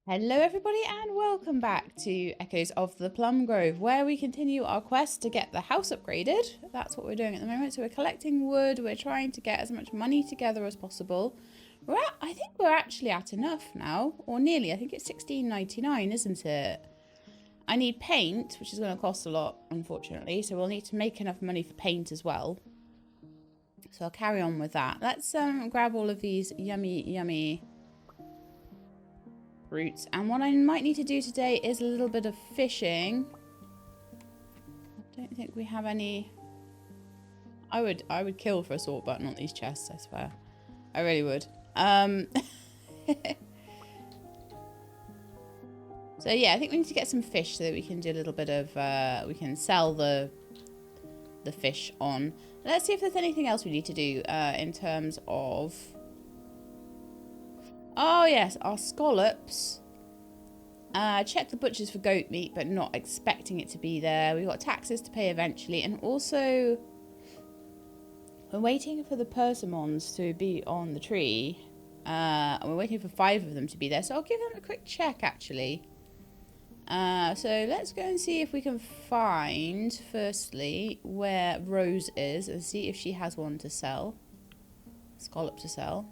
Hello everybody and welcome back to Echoes of the Plum Grove, where we continue our quest to get the house upgraded. That's what we're doing at the moment. So we're collecting wood, we're trying to get as much money together as possible. I think we're actually at enough now, or nearly. I think it's $16.99, isn't it? I need paint, which is going to cost a lot, unfortunately, so we'll need to make enough money for paint as well. So I'll carry on with that. Let's grab all of these yummy fruits. And what I might need to do today is a little bit of fishing. I don't think we have any. I would kill for a sort button on these chests, I swear. I really would. So yeah, I think we need to get some fish so that we can do a little bit of we can sell the fish on. Let's see if there's anything else we need to do in terms of. Oh yes, our scallops. Check the butchers for goat meat, but not expecting it to be there. We've got taxes to pay eventually, and also we're waiting for the persimmons to be on the tree. We're waiting for 5 of them to be there, so I'll give them a quick check actually. So let's go and see if we can find, firstly, where Rose is, and see if she has one to sell. Scallop to sell.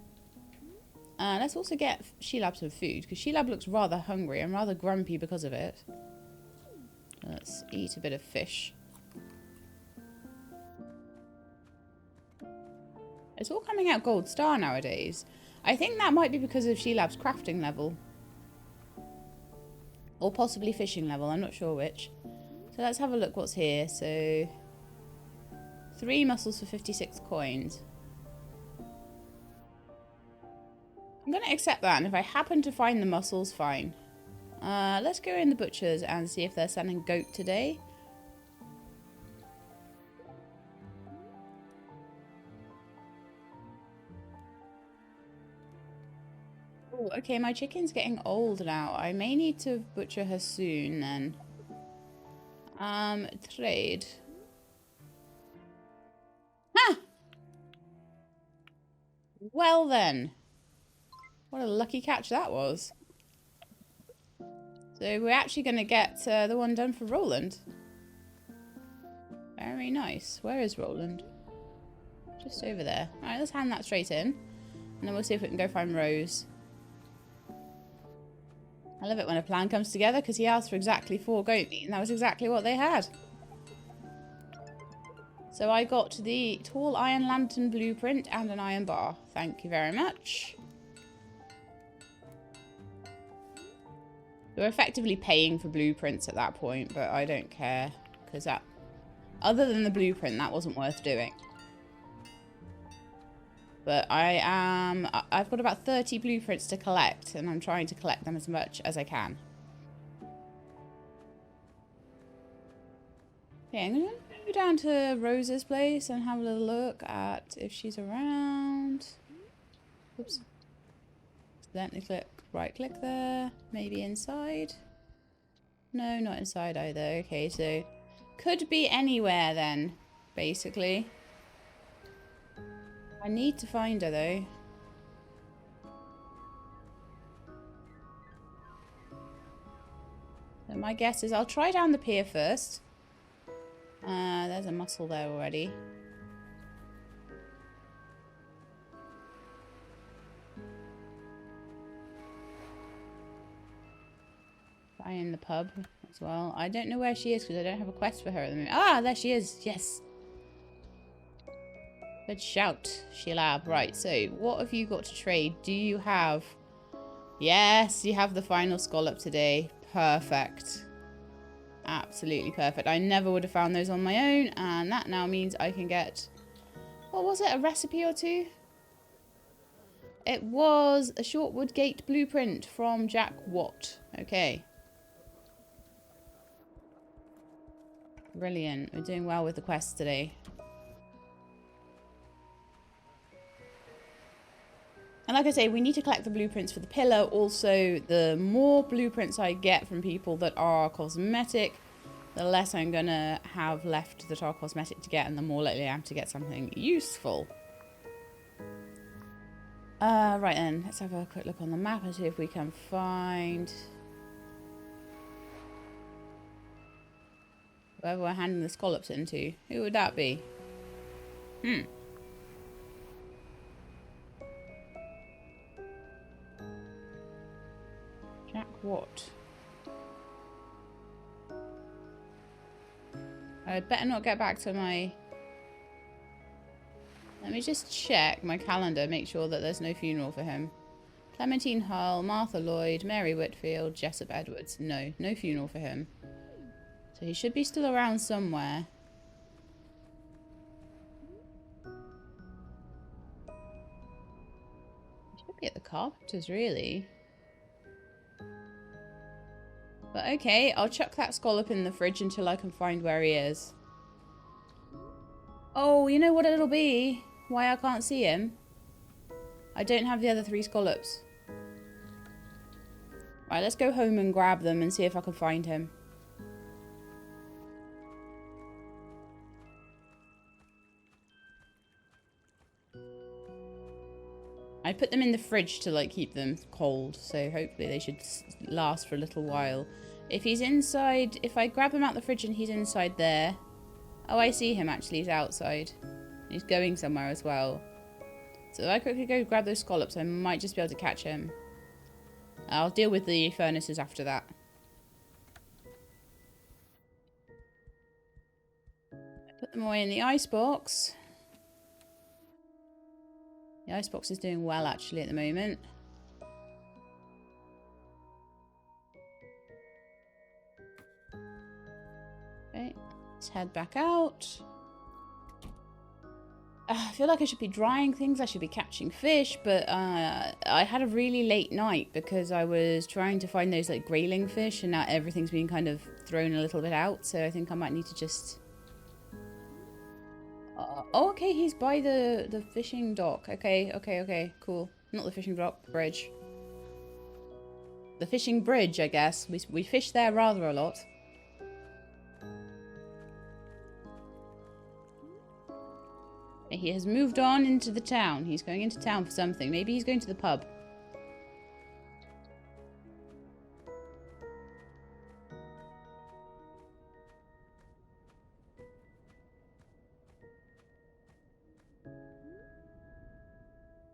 Let's also get Sheelab some food, because Sheelab looks rather hungry and rather grumpy because of it. Let's eat a bit of fish. It's all coming out gold star nowadays. I think that might be because of Sheelab's crafting level. Or possibly fishing level, I'm not sure which. So let's have a look what's here. So 3 mussels for 56 coins. I'm going to accept that, and if I happen to find the mussels, fine. Let's go in the butchers and see if they're selling goat today. Oh, okay, my chicken's getting old now. I may need to butcher her soon then. Trade. Ah! Well then. What a lucky catch that was. So we're actually going to get the one done for Roland. Very nice. Where is Roland? Just over there. Alright, let's hand that straight in. And then we'll see if we can go find Rose. I love it when a plan comes together, because he asked for exactly 4 goat meat, and that was exactly what they had. So I got the tall iron lantern blueprint and an iron bar. Thank you very much. We're effectively paying for blueprints at that point, but I don't care, because that, other than the blueprint, that wasn't worth doing. But I've got about 30 blueprints to collect, and I'm trying to collect them as much as I can. Okay, I'm going to go down to Rose's place and have a little look at if she's around. Oops. Accidentally click. Right click there. Maybe inside. No, not inside either. Okay, so could be anywhere then, basically. I need to find her though. So my guess is I'll try down the pier first. There's a mussel there already. In the pub as well. I don't know where she is because I don't have a quest for her at the moment. Ah, there she is. Yes. Good shout, Sheelab. Right, so what have you got to trade? Do you have... Yes, you have the final scallop today. Perfect. Absolutely perfect. I never would have found those on my own, and that now means I can get... What was it? A recipe or 2? It was a Shortwood Gate blueprint from Jack Watt. Okay. Brilliant. We're doing well with the quest today. And like I say, we need to collect the blueprints for the pillar. Also, the more blueprints I get from people that are cosmetic, the less I'm going to have left that are cosmetic to get, and the more likely I am to get something useful. Right then, let's have a quick look on the map and see if we can find whoever we're handing the scallops into. Who would that be? Jack what? I'd better not get back to my... Let me just check my calendar, make sure that there's no funeral for him. Clementine Hull, Martha Lloyd, Mary Whitfield, Jessup Edwards. No, no funeral for him. So he should be still around somewhere. He should be at the Carpenters, really. But okay, I'll chuck that scallop in the fridge until I can find where he is. Oh, you know what it'll be? Why I can't see him? I don't have the other 3 scallops. Right, let's go home and grab them and see if I can find him. I put them in the fridge to like keep them cold, so hopefully they should last for a little while. If he's inside, if I grab him out the fridge and he's inside there. Oh, I see him actually, he's outside. He's going somewhere as well. So if I quickly go grab those scallops, I might just be able to catch him. I'll deal with the furnaces after that. Put them away in the icebox. The icebox is doing well actually at the moment. Okay, let's head back out. I feel like I should be drying things, I should be catching fish, but I had a really late night because I was trying to find those like grayling fish and now everything's been kind of thrown a little bit out, so I think I might need to just... oh, okay, he's by the fishing dock. Okay, cool. Not the fishing dock, bridge. The fishing bridge, I guess. We fish there rather a lot. He has moved on into the town. He's going into town for something. Maybe he's going to the pub.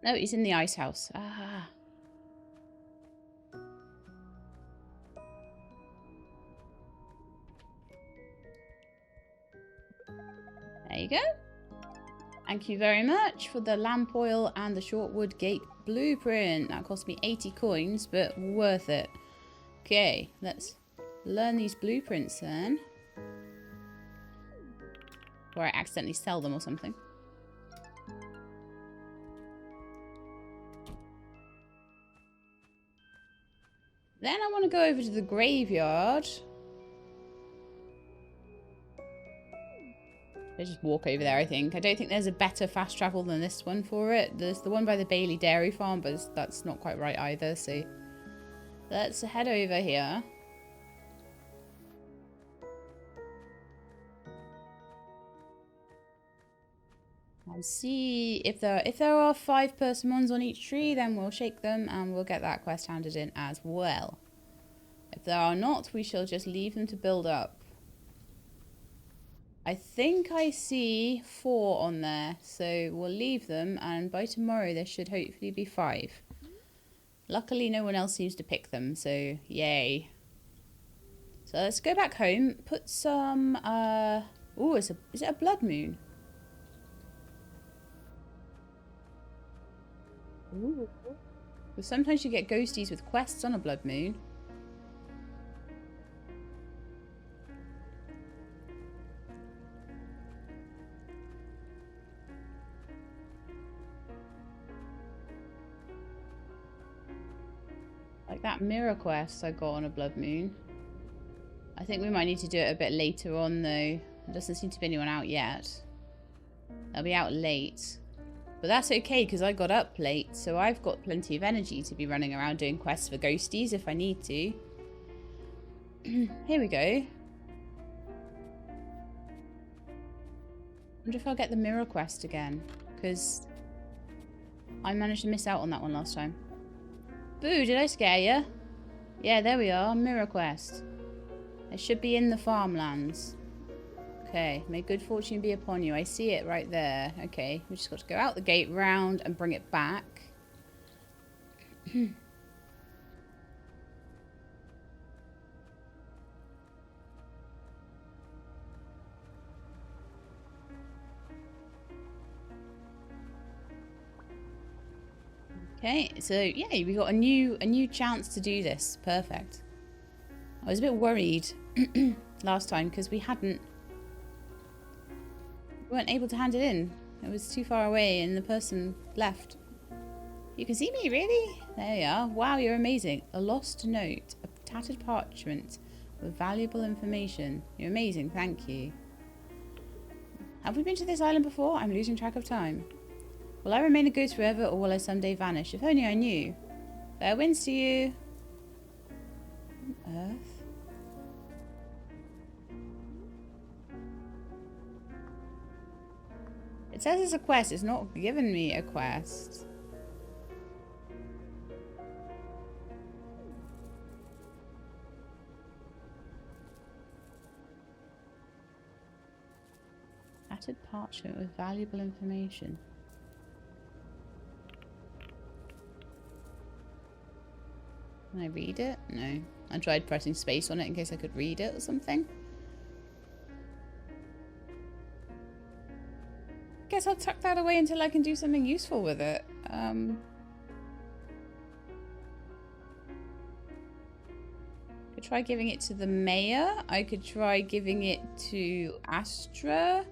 No, he's in the ice house. Ah. There you go. Thank you very much for the lamp oil and the Shortwood Gate blueprint. That cost me 80 coins, but worth it. Okay, let's learn these blueprints then. Or I accidentally sell them or something. Then I want to go over to the graveyard. I just walk over there, I think. I don't think there's a better fast travel than this one for it. There's the one by the Bailey Dairy Farm, but that's not quite right either, so... let's head over here. And see if there are 5 persimmons on each tree, then we'll shake them and we'll get that quest handed in as well. If there are not, we shall just leave them to build up. I think I see 4 on there, so we'll leave them, and by tomorrow there should hopefully be 5. Luckily no one else seems to pick them, so yay. So let's go back home, put some, ooh, is it a blood moon? Ooh. Because sometimes you get ghosties with quests on a blood moon. Like that mirror quest I got on a blood moon. I think we might need to do it a bit later on though. There doesn't seem to be anyone out yet. They'll be out late. But that's okay because I got up late, so I've got plenty of energy to be running around doing quests for ghosties if I need to. Here we go. I wonder if I'll get the mirror quest again, because I managed to miss out on that one last time. Boo, did I scare you? Yeah, there we are. Mirror quest. It should be in the farmlands. Okay, may good fortune be upon you. I see it right there. Okay, we just got to go out the gate, round, and bring it back. Okay, so yeah, we got a new chance to do this. Perfect. I was a bit worried last time because we weren't able to hand it in. It was too far away and the person left. You can see me, really? There you are. Wow, you're amazing. A lost note, a tattered parchment with valuable information. You're amazing, thank you. Have we been to this island before? I'm losing track of time. Will I remain a ghost forever, or will I someday vanish? If only I knew. Fair winds to you. Earth? It says it's a quest. It's not giving me a quest. Tattered parchment with valuable information. Can I read it? No. I tried pressing space on it in case I could read it or something. Guess I'll tuck that away until I can do something useful with it. Could try giving it to the mayor. I could try giving it to Astra,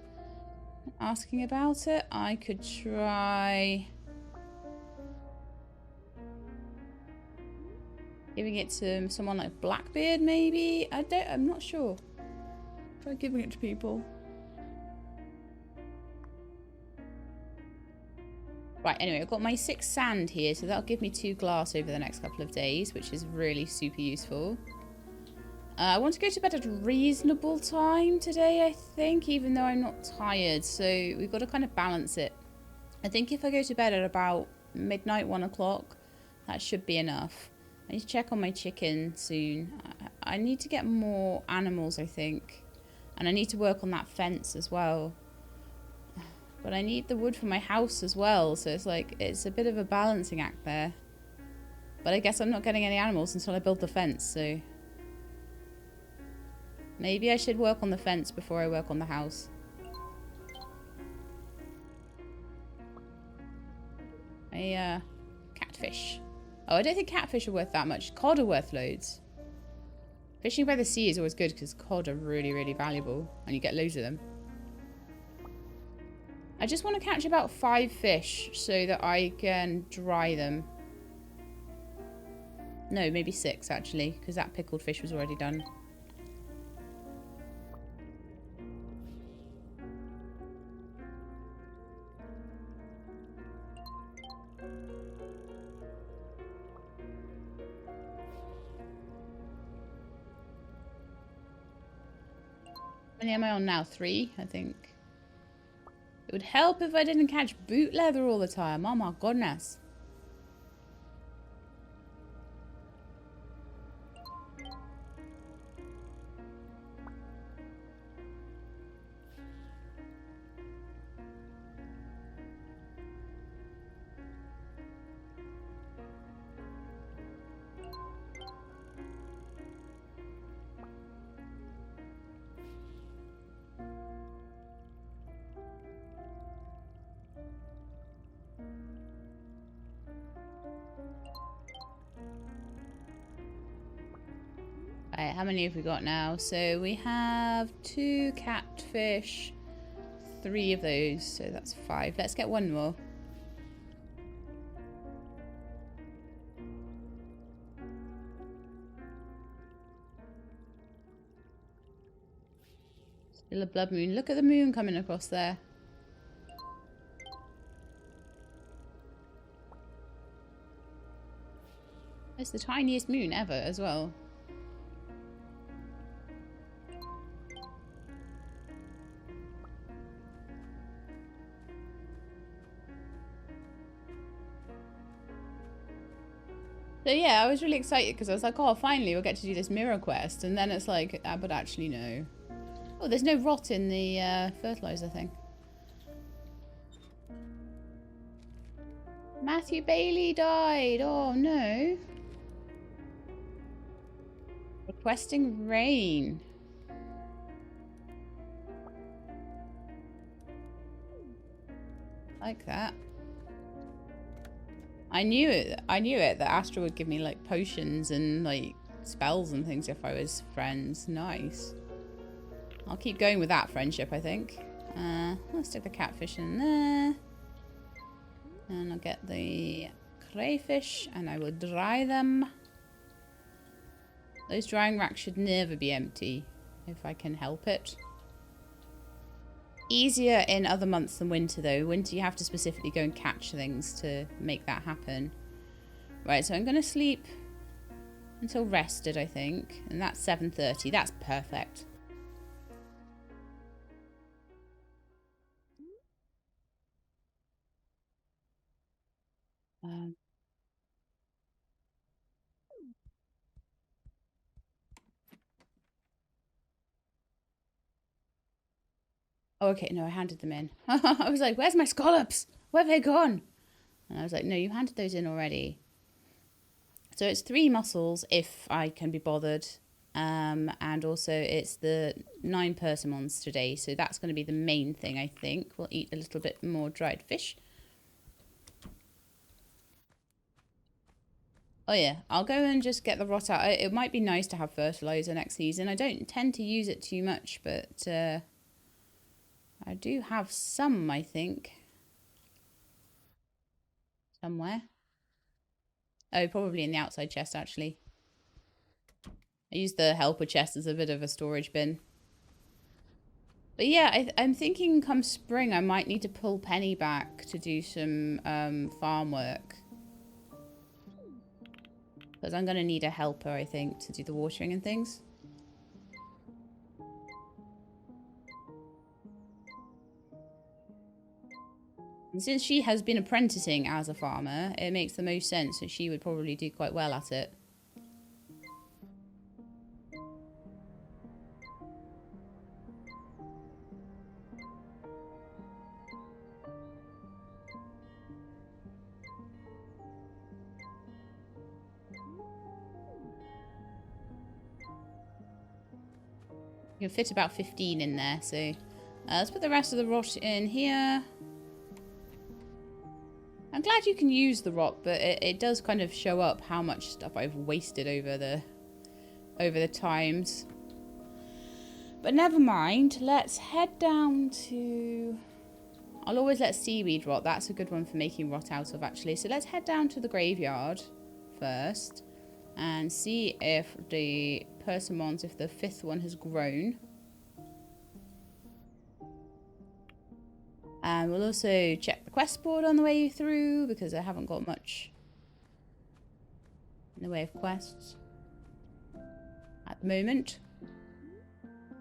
asking about it. I could try giving it to someone like Blackbeard, maybe? I'm not sure. Try giving it to people. Right, anyway, I've got my 6 sand here, so that'll give me 2 glass over the next couple of days, which is really super useful. I want to go to bed at a reasonable time today, I think, even though I'm not tired, so we've got to kind of balance it. I think if I go to bed at about midnight, 1 o'clock, that should be enough. I need to check on my chicken soon. I need to get more animals, I think. And I need to work on that fence as well. But I need the wood for my house as well. So it's like, it's a bit of a balancing act there. But I guess I'm not getting any animals until I build the fence, so. Maybe I should work on the fence before I work on the house. Catfish. Oh, I don't think catfish are worth that much. Cod are worth loads. Fishing by the sea is always good because cod are really, really valuable. And you get loads of them. I just want to catch about 5 fish so that I can dry them. No, maybe 6 actually, because that pickled fish was already done. How many am I on now? 3, I think. It would help if I didn't catch boot leather all the time. Oh my goodness. Right, how many have we got now? So we have 2 catfish, 3 of those, so that's 5. Let's get 1 more. Still a blood moon. Look at the moon coming across there. It's the tiniest moon ever as well. So yeah, I was really excited because I was like, oh, finally we'll get to do this mirror quest. And then it's like, but actually no. Oh, there's no rot in the fertilizer thing. Matthew Bailey died. Oh no. Requesting rain. Like that. I knew it that Astra would give me like potions and like spells and things if I was friends. Nice. I'll keep going with that friendship, I think. Let's stick the catfish in there. And I'll get the crayfish and I will dry them. Those drying racks should never be empty if I can help it. Easier in other months than winter though. Winter you have to specifically go and catch things to make that happen. Right, so I'm going to sleep until rested, I think. And that's 7:30. That's perfect. Oh, okay, no, I handed them in. I was like, where's my scallops? Where have they gone? And I was like, no, you handed those in already. So it's 3 mussels if I can be bothered. And also it's the 9 persimmons today. So that's going to be the main thing, I think. We'll eat a little bit more dried fish. Oh yeah, I'll go and just get the rot out. It might be nice to have fertilizer next season. I don't tend to use it too much, but I do have some, I think. Somewhere. Oh, probably in the outside chest, actually. I use the helper chest as a bit of a storage bin. But yeah, I'm thinking come spring I might need to pull Penny back to do some farm work. Because I'm going to need a helper, I think, to do the watering and things. And since she has been apprenticing as a farmer, it makes the most sense that she would probably do quite well at it. You can fit about 15 in there, so let's put the rest of the rot in here. I'm glad you can use the rot, but it does kind of show up how much stuff I've wasted over the times. But never mind. Let's head down to... I'll always let seaweed rot. That's a good one for making rot out of, actually. So let's head down to the graveyard first and see if the persimmons, if the 5th one has grown. And we'll also check the quest board on the way through because I haven't got much in the way of quests at the moment.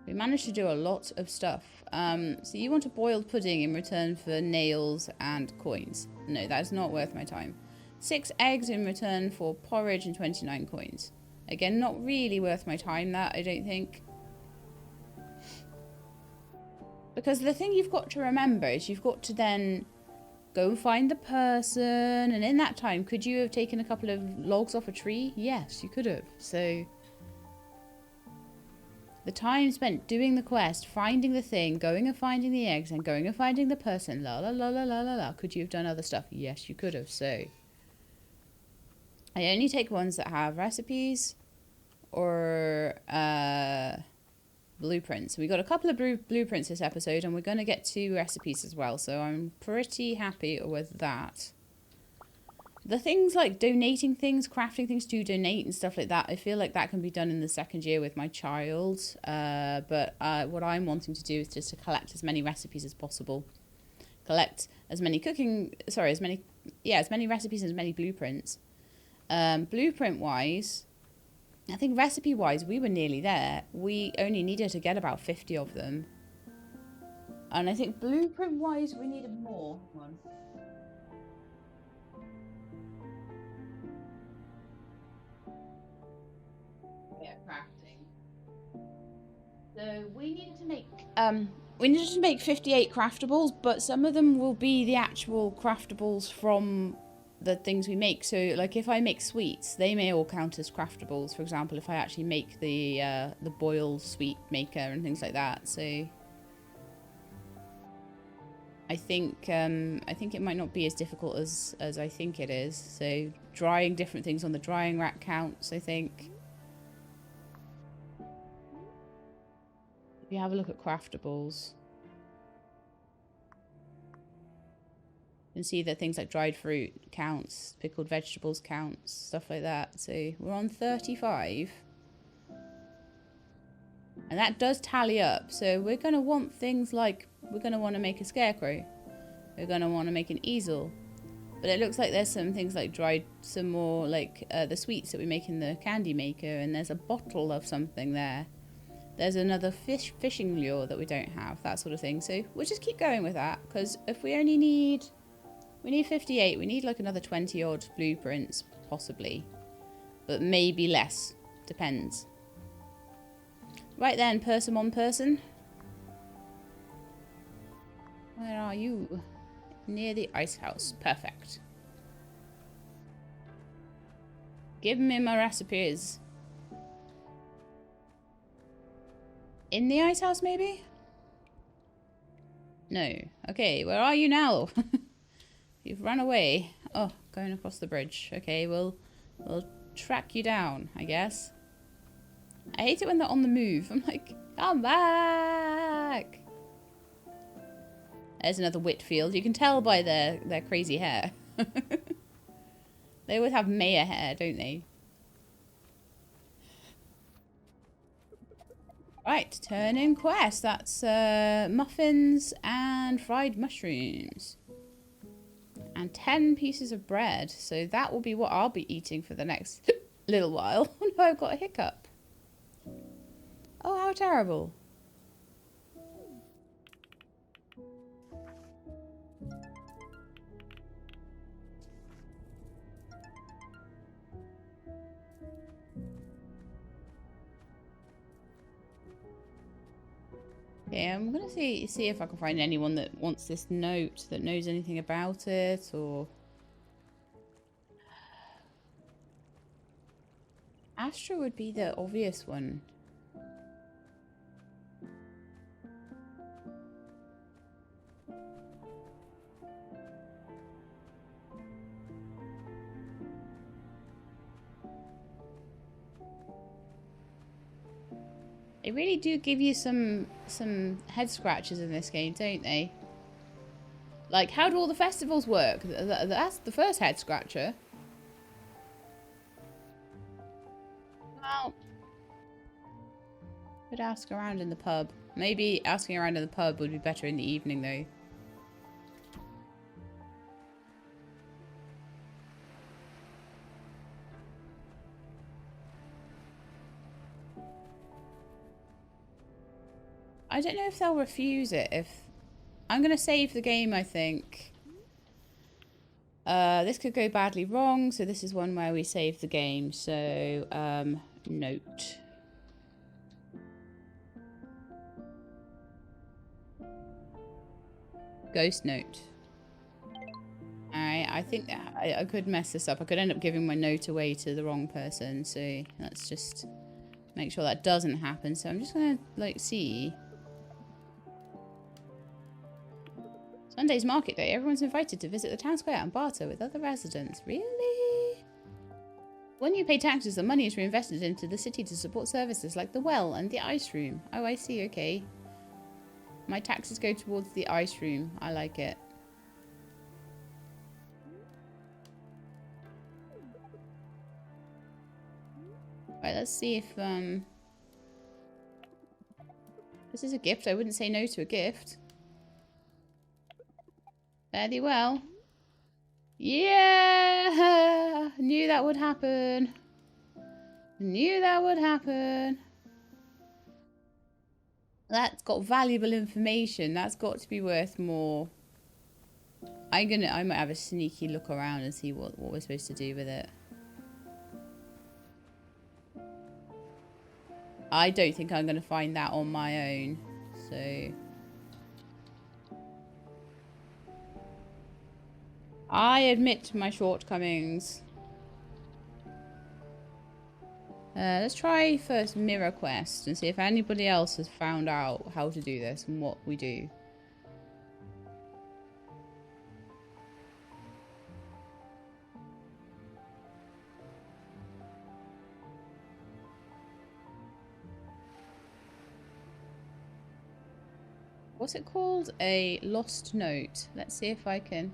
We managed to do a lot of stuff. So you want a boiled pudding in return for nails and coins. No, that is not worth my time. 6 eggs in return for porridge and 29 coins. Again, not really worth my time, that, I don't think. Because the thing you've got to remember is you've got to then go and find the person. And in that time, could you have taken a couple of logs off a tree? Yes, you could have. So... the time spent doing the quest, finding the thing, going and finding the eggs, and going and finding the person, la la la la la la la. Could you have done other stuff? Yes, you could have. So, I only take ones that have recipes or blueprints. We got a couple of blueprints this episode, and we're going to get 2 recipes as well. So I'm pretty happy with that. The things like donating things, crafting things to donate and stuff like that, I feel like that can be done in the 2nd year with my child. But what I'm wanting to do is just to collect as many recipes as possible. Collect as many as many recipes and as many blueprints. Blueprint-wise, I think recipe-wise, we were nearly there. We only needed to get about 50 of them. And I think blueprint-wise, we needed more. we needed to make 58 craftables, but some of them will be the actual craftables from the things we make. So like if I make sweets, they may all count as craftables. For example, if I actually make the boiled sweet maker and things like that. So I think it might not be as difficult as I think it is. So drying different things on the drying rack counts, I think. If you have a look at craftables, you can see that things like dried fruit counts, pickled vegetables counts, stuff like that. So we're on 35. And that does tally up. So we're going to want things like, we're going to want to make a scarecrow. We're going to want to make an easel. But it looks like there's some things like some more like the sweets that we make in the candy maker. And there's a bottle of something there. There's another fishing lure that we don't have, that sort of thing. So we'll just keep going with that, because if we only need... We need 58. We need like another 20 odd blueprints, possibly. But maybe less. Depends. Right then, person. Where are you? Near the ice house. Perfect. Give me my recipes. In the ice house, maybe? No. Okay, where are you now? You've run away. Oh, going across the bridge. Okay, we'll track you down, I guess. I hate it when they're on the move. I'm like, come back! There's another Whitfield. You can tell by their crazy hair. They always have mayor hair, don't they? Right, turn in quest. That's muffins and fried mushrooms. And 10 pieces of bread. So that will be what I'll be eating for the next little while. Oh no, I've got a hiccup. Oh, how terrible. Yeah, I'm gonna see if I can find anyone that wants this note, that knows anything about it, or... Astra would be the obvious one. They really do give you some head scratches in this game, don't they? Like, how do all the festivals work? That's the first head scratcher. Well, could ask around in the pub. Maybe asking around in the pub would be better in the evening, though. I don't know if they'll refuse it. I'm going to save the game, I think. This could go badly wrong, so this is one where we save the game. So, note. Ghost note. Alright, I think that I could mess this up. I could end up giving my note away to the wrong person, so let's just make sure that doesn't happen. So I'm just going to, like, see... Sunday's market day. Everyone's invited to visit the town square and barter with other residents. Really? When you pay taxes, the money is reinvested into the city to support services like the well and the ice room. Oh, I see. Okay. My taxes go towards the ice room. I like it. Right, let's see if this is a gift. I wouldn't say no to a gift. Fairly well. Yeah! Knew that would happen. Knew that would happen. That's got valuable information. That's got to be worth more. I might have a sneaky look around and see what we're supposed to do with it. I don't think I'm going to find that on my own. So I admit my shortcomings. Let's try first mirror quest and see if anybody else has found out how to do this and what we do. What's it called? A lost note. Let's see if I can...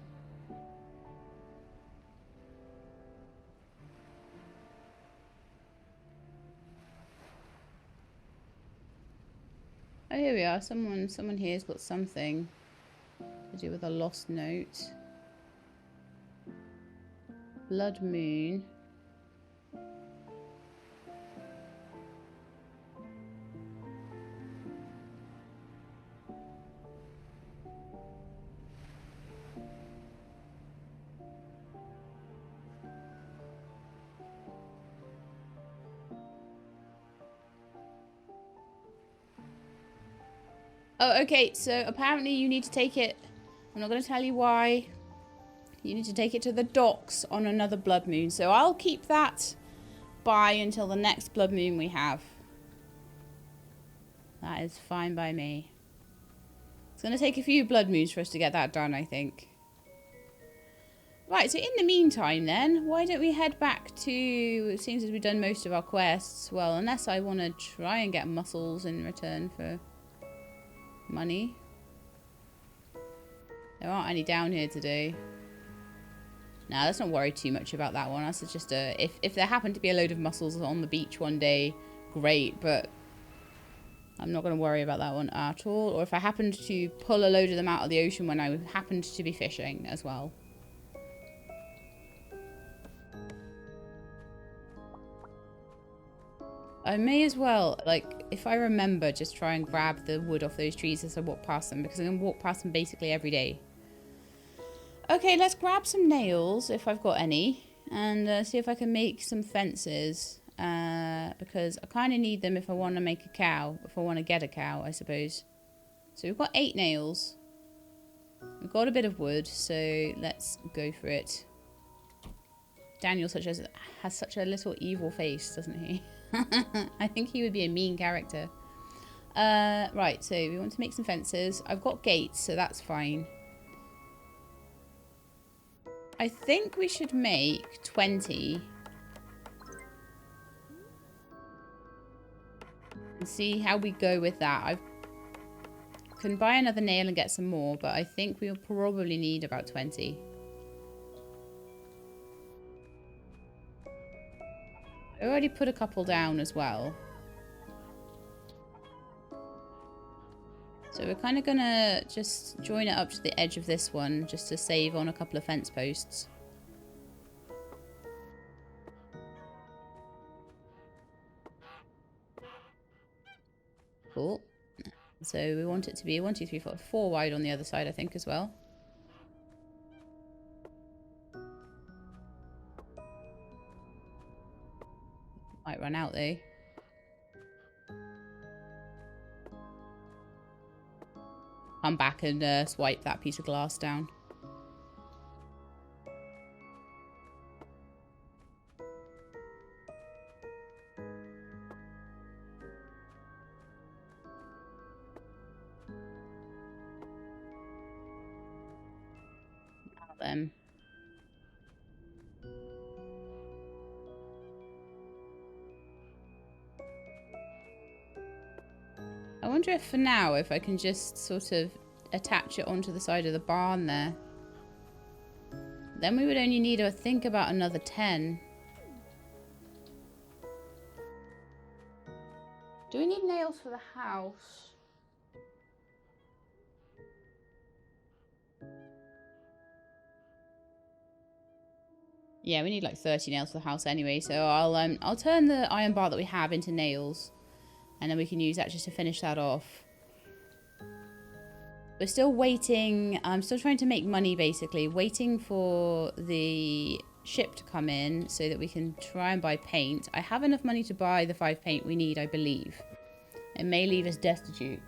Oh, here we are. Someone here's got something to do with a lost note. Blood moon. Oh, okay, so apparently you need to take it... I'm not going to tell you why. You need to take it to the docks on another blood moon. So I'll keep that by until the next blood moon we have. That is fine by me. It's going to take a few blood moons for us to get that done, I think. Right, so in the meantime then, why don't we head back to... It seems as we've done most of our quests. Well, unless I want to try and get muscles in return for... money. There aren't any down here today. Nah, let's not worry too much about that one. That's just a... If there happened to be a load of mussels on the beach one day, great, but I'm not going to worry about that one at all. Or if I happened to pull a load of them out of the ocean when I happened to be fishing as well. I may as well, like, if I remember, just try and grab the wood off those trees as I walk past them, because I'm going to walk past them basically every day. Okay, let's grab some nails, if I've got any, and see if I can make some fences, because I kind of need them if I want to make a cow, if I want to get a cow, I suppose. So we've got 8 nails. We've got a bit of wood, so let's go for it. Daniel has such a little evil face, doesn't he? I think he would be a mean character. Right, so we want to make some fences. I've got gates, so that's fine. I think we should make 20. And see how we go with that. I can buy another nail and get some more, but I think we'll probably need about 20. I already put a couple down as well. So we're kind of going to just join it up to the edge of this one, just to save on a couple of fence posts. Cool. So we want it to be 1, 2, 3, 4 wide on the other side, I think, as well. Might run out though. Come back and swipe that piece of glass down. Now then. I wonder if for now, if I can just sort of attach it onto the side of the barn there. Then we would only need, I think, about another 10. Do we need nails for the house? Yeah, we need like 30 nails for the house anyway, so I'll turn the iron bar that we have into nails. And then we can use that just to finish that off. We're still waiting. I'm still trying to make money, basically. Waiting for the ship to come in so that we can try and buy paint. I have enough money to buy the 5 paint we need, I believe. It may leave us destitute.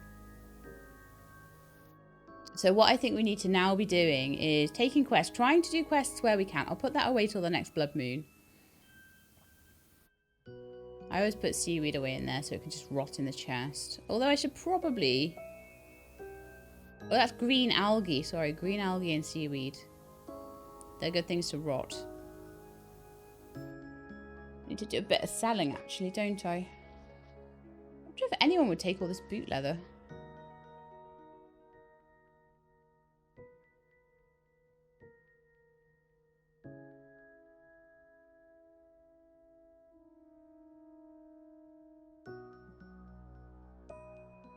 So what I think we need to now be doing is taking quests, trying to do quests where we can. I'll put that away till the next blood moon. I always put seaweed away in there so it can just rot in the chest. Although I should probably... Oh, that's green algae. Sorry, green algae and seaweed. They're good things to rot. Need to do a bit of selling, actually, don't I? I wonder if anyone would take all this boot leather.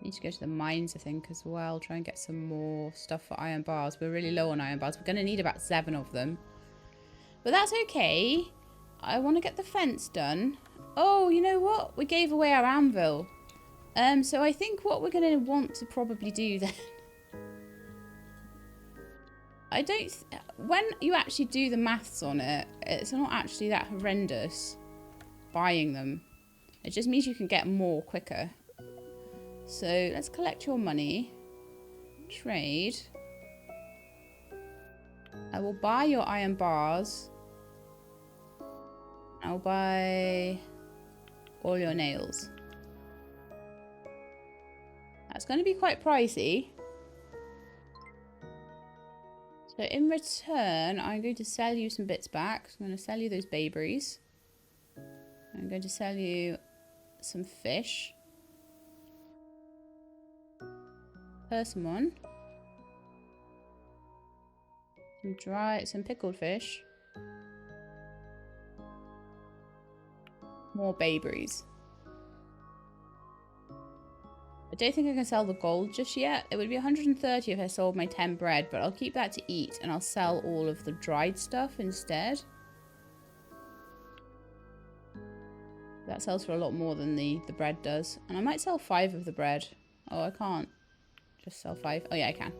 Need to go to the mines, I think, as well. Try and get some more stuff for iron bars. We're really low on iron bars. We're going to need about 7 of them. But that's okay. I want to get the fence done. Oh, you know what? We gave away our anvil. So I think what we're going to want to probably do then... I don't... When you actually do the maths on it, it's not actually that horrendous buying them. It just means you can get more quicker. So let's collect your money. Trade. I will buy your iron bars. I'll buy all your nails. That's going to be quite pricey. So in return, I'm going to sell you some bits back. So I'm going to sell you those bayberries. I'm going to sell you some fish. Persimmon. Some pickled fish. More bayberries. I don't think I can sell the gold just yet. It would be 130 if I sold my 10 bread, but I'll keep that to eat and I'll sell all of the dried stuff instead. That sells for a lot more than the bread does. And I might sell 5 of the bread. Oh, I can't. Just sell 5. Oh, yeah, I can.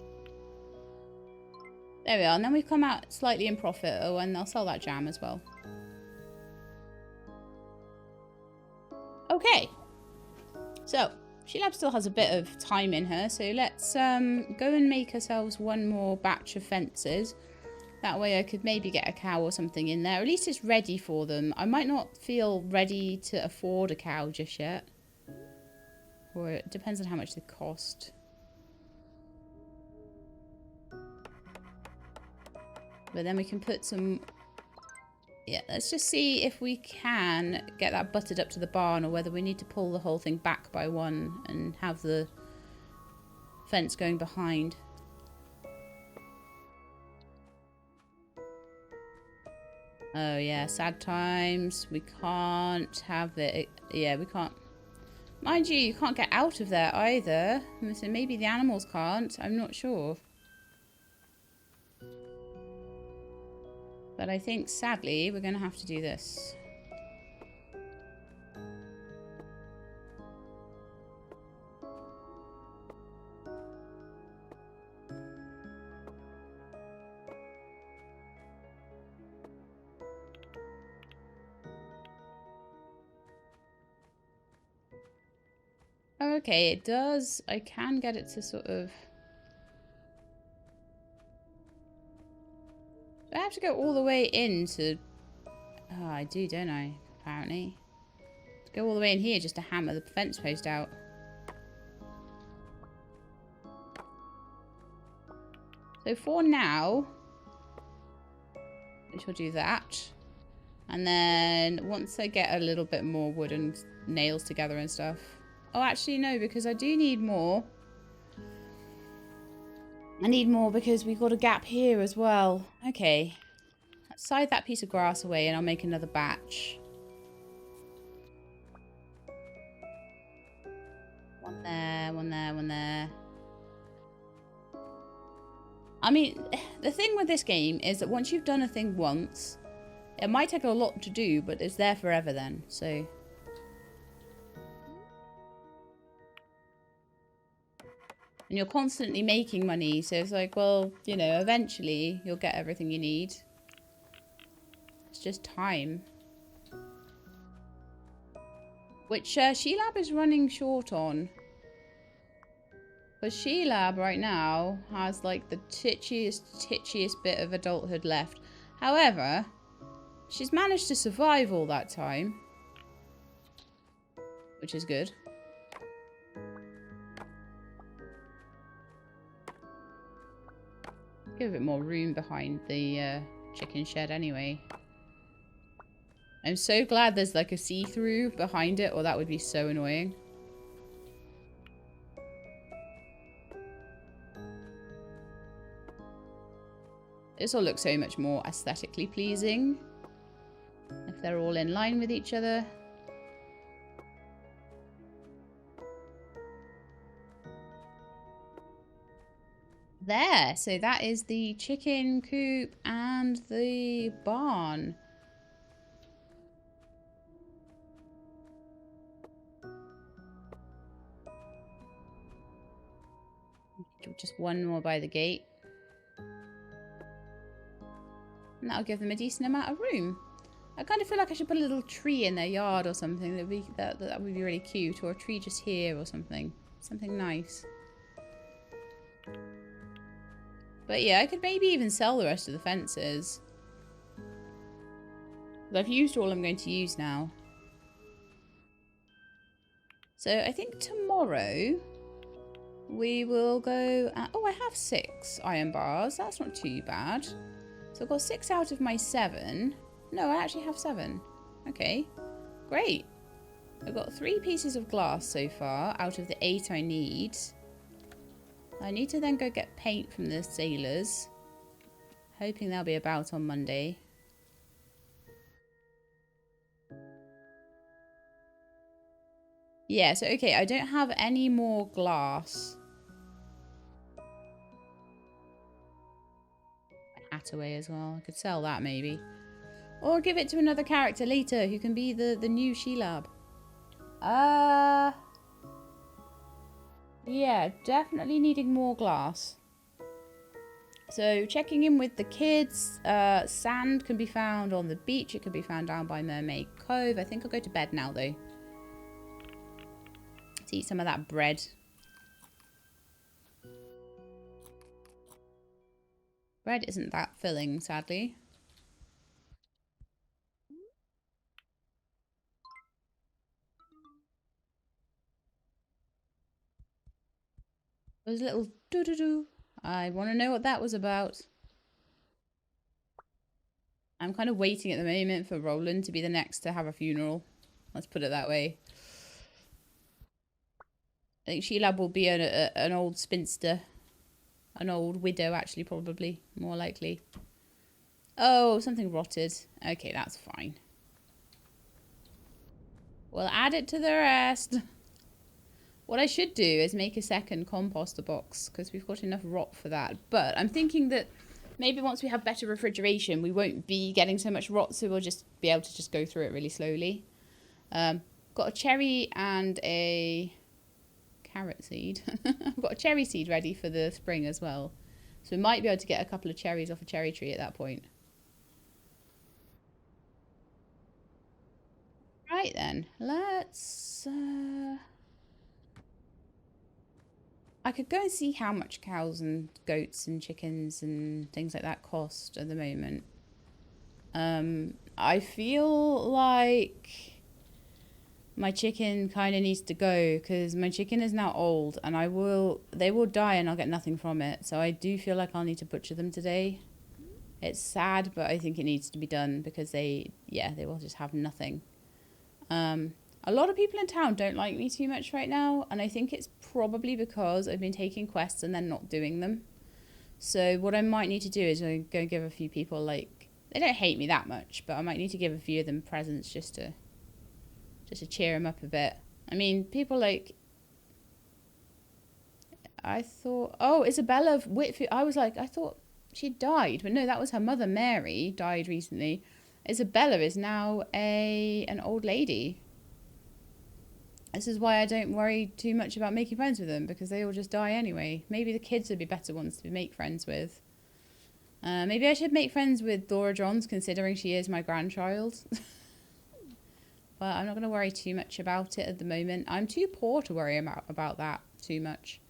There we are. And then we've come out slightly in profit. Oh, and I'll sell that jam as well. Okay. So, Sheelab still has a bit of time in her. So, let's go and make ourselves one more batch of fences. That way I could maybe get a cow or something in there. At least it's ready for them. I might not feel ready to afford a cow just yet. Or it depends on how much they cost. But then we can put some... Yeah, let's just see if we can get that butted up to the barn or whether we need to pull the whole thing back by one and have the fence going behind. Oh, yeah, sad times. We can't have it. Yeah, we can't. Mind you, you can't get out of there either. So maybe the animals can't. I'm not sure. But I think, sadly, we're going to have to do this. Okay, it does. I can get it to sort of... Do I have to go all the way into... Oh, I do, don't I? Apparently. To go all the way in here just to hammer the fence post out. So for now, we shall do that. And then once I get a little bit more wood and nails together and stuff... Oh, actually, no, because I do need more. I need more because we've got a gap here as well. Okay. Let's side that piece of grass away and I'll make another batch. One there, one there, one there. I mean, the thing with this game is that once you've done a thing once, it might take a lot to do, but it's there forever then, so... And you're constantly making money, so it's like, well, you know, eventually you'll get everything you need. Let's It's just time. Which She-Lab is running short on. But She-Lab right now has like the titchiest bit of adulthood left. However, she's managed to survive all that time. Which is good. Give a bit more room behind the chicken shed anyway. I'm so glad there's like a see-through behind it, or that would be so annoying. This will look so much more aesthetically pleasing if they're all in line with each other. There, so that is the chicken coop and the barn. Just one more by the gate. And that'll give them a decent amount of room. I kind of feel like I should put a little tree in their yard or something. That would be really cute. Or a tree just here or something. Something nice. But yeah, I could maybe even sell the rest of the fences. But I've used all I'm going to use now. So I think tomorrow we will go... oh, I have 6 iron bars. That's not too bad. So I've got 6 out of my 7. No, I actually have 7. Okay, great. I've got 3 pieces of glass so far out of the 8 I need. I need to then go get paint from the sailors. Hoping they'll be about on Monday. Yeah, so okay, I don't have any more glass. Hat away as well. I could sell that maybe. Or give it to another character later who can be the new She-Lab. Yeah, definitely needing more glass. So checking in with the kids. Sand can be found on the beach. It can be found down by Mermaid Cove. I think I'll go to bed now though. To eat some of that bread. Bread isn't that filling, sadly. There's a little doo-doo-doo. I want to know what that was about. I'm kind of waiting at the moment for Roland to be the next to have a funeral. Let's put it that way. I think She-Lab will be an old spinster. An old widow, actually, probably. More likely. Oh, something rotted. Okay, that's fine. We'll add it to the rest. What I should do is make a second composter box, because we've got enough rot for that. But I'm thinking that maybe once we have better refrigeration, we won't be getting so much rot, so we'll just be able to just go through it really slowly. Got a cherry and a carrot seed. I've got a cherry seed ready for the spring as well. So we might be able to get a couple of cherries off a cherry tree at that point. Right then, let's... I could go and see how much cows and goats and chickens and things like that cost at the moment. I feel like my chicken kind of needs to go because my chicken is now old and they will die and I'll get nothing from it. So I do feel like I'll need to butcher them today. It's sad, but I think it needs to be done because they will just have nothing. A lot of people in town don't like me too much right now, and I think it's probably because I've been taking quests and then not doing them. So what I might need to do is go give a few people, like, they don't hate me that much, but I might need to give a few of them presents just to cheer them up a bit. I mean, people like, I thought, oh, Isabella of Whitfield, I was like, I thought she died, but no, that was her mother, Mary, died recently. Isabella is now an old lady. This is why I don't worry too much about making friends with them, because they all just die anyway. Maybe the kids would be better ones to make friends with. Maybe I should make friends with Dora Johns, considering she is my grandchild. But I'm not going to worry too much about it at the moment. I'm too poor to worry about that too much.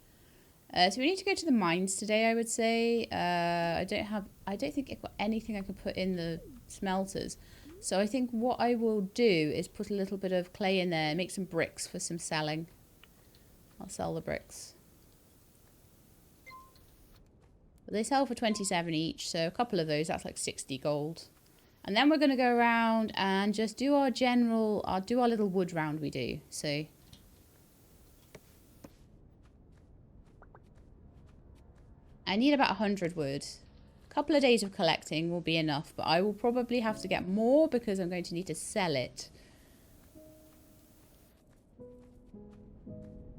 So we need to go to the mines today, I would say. I don't think I've got anything I can put in the smelters. So I think what I will do is put a little bit of clay in there, make some bricks for some selling. I'll sell the bricks. But they sell for 27 each, so a couple of those, that's like 60 gold. And then we're going to go around and just do our little wood round we do. So I need about 100 wood. A couple of days of collecting will be enough, but I will probably have to get more because I'm going to need to sell it.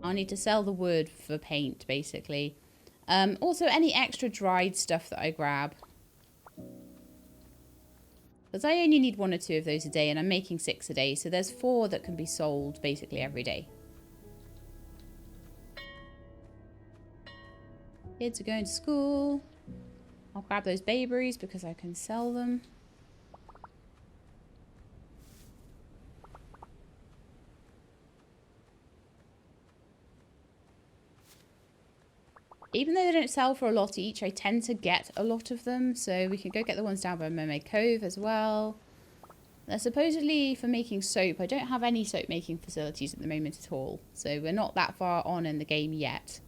I'll need to sell the wood for paint, basically. Also, any extra dried stuff that I grab. Because I only need 1 or 2 of those a day, and I'm making 6 a day. So there's 4 that can be sold, basically, every day. Kids are going to school. I'll grab those bayberries because I can sell them. Even though they don't sell for a lot each, I tend to get a lot of them. So we can go get the ones down by Mermaid Cove as well. They're supposedly for making soap. I don't have any soap making facilities at the moment at all. So we're not that far on in the game yet.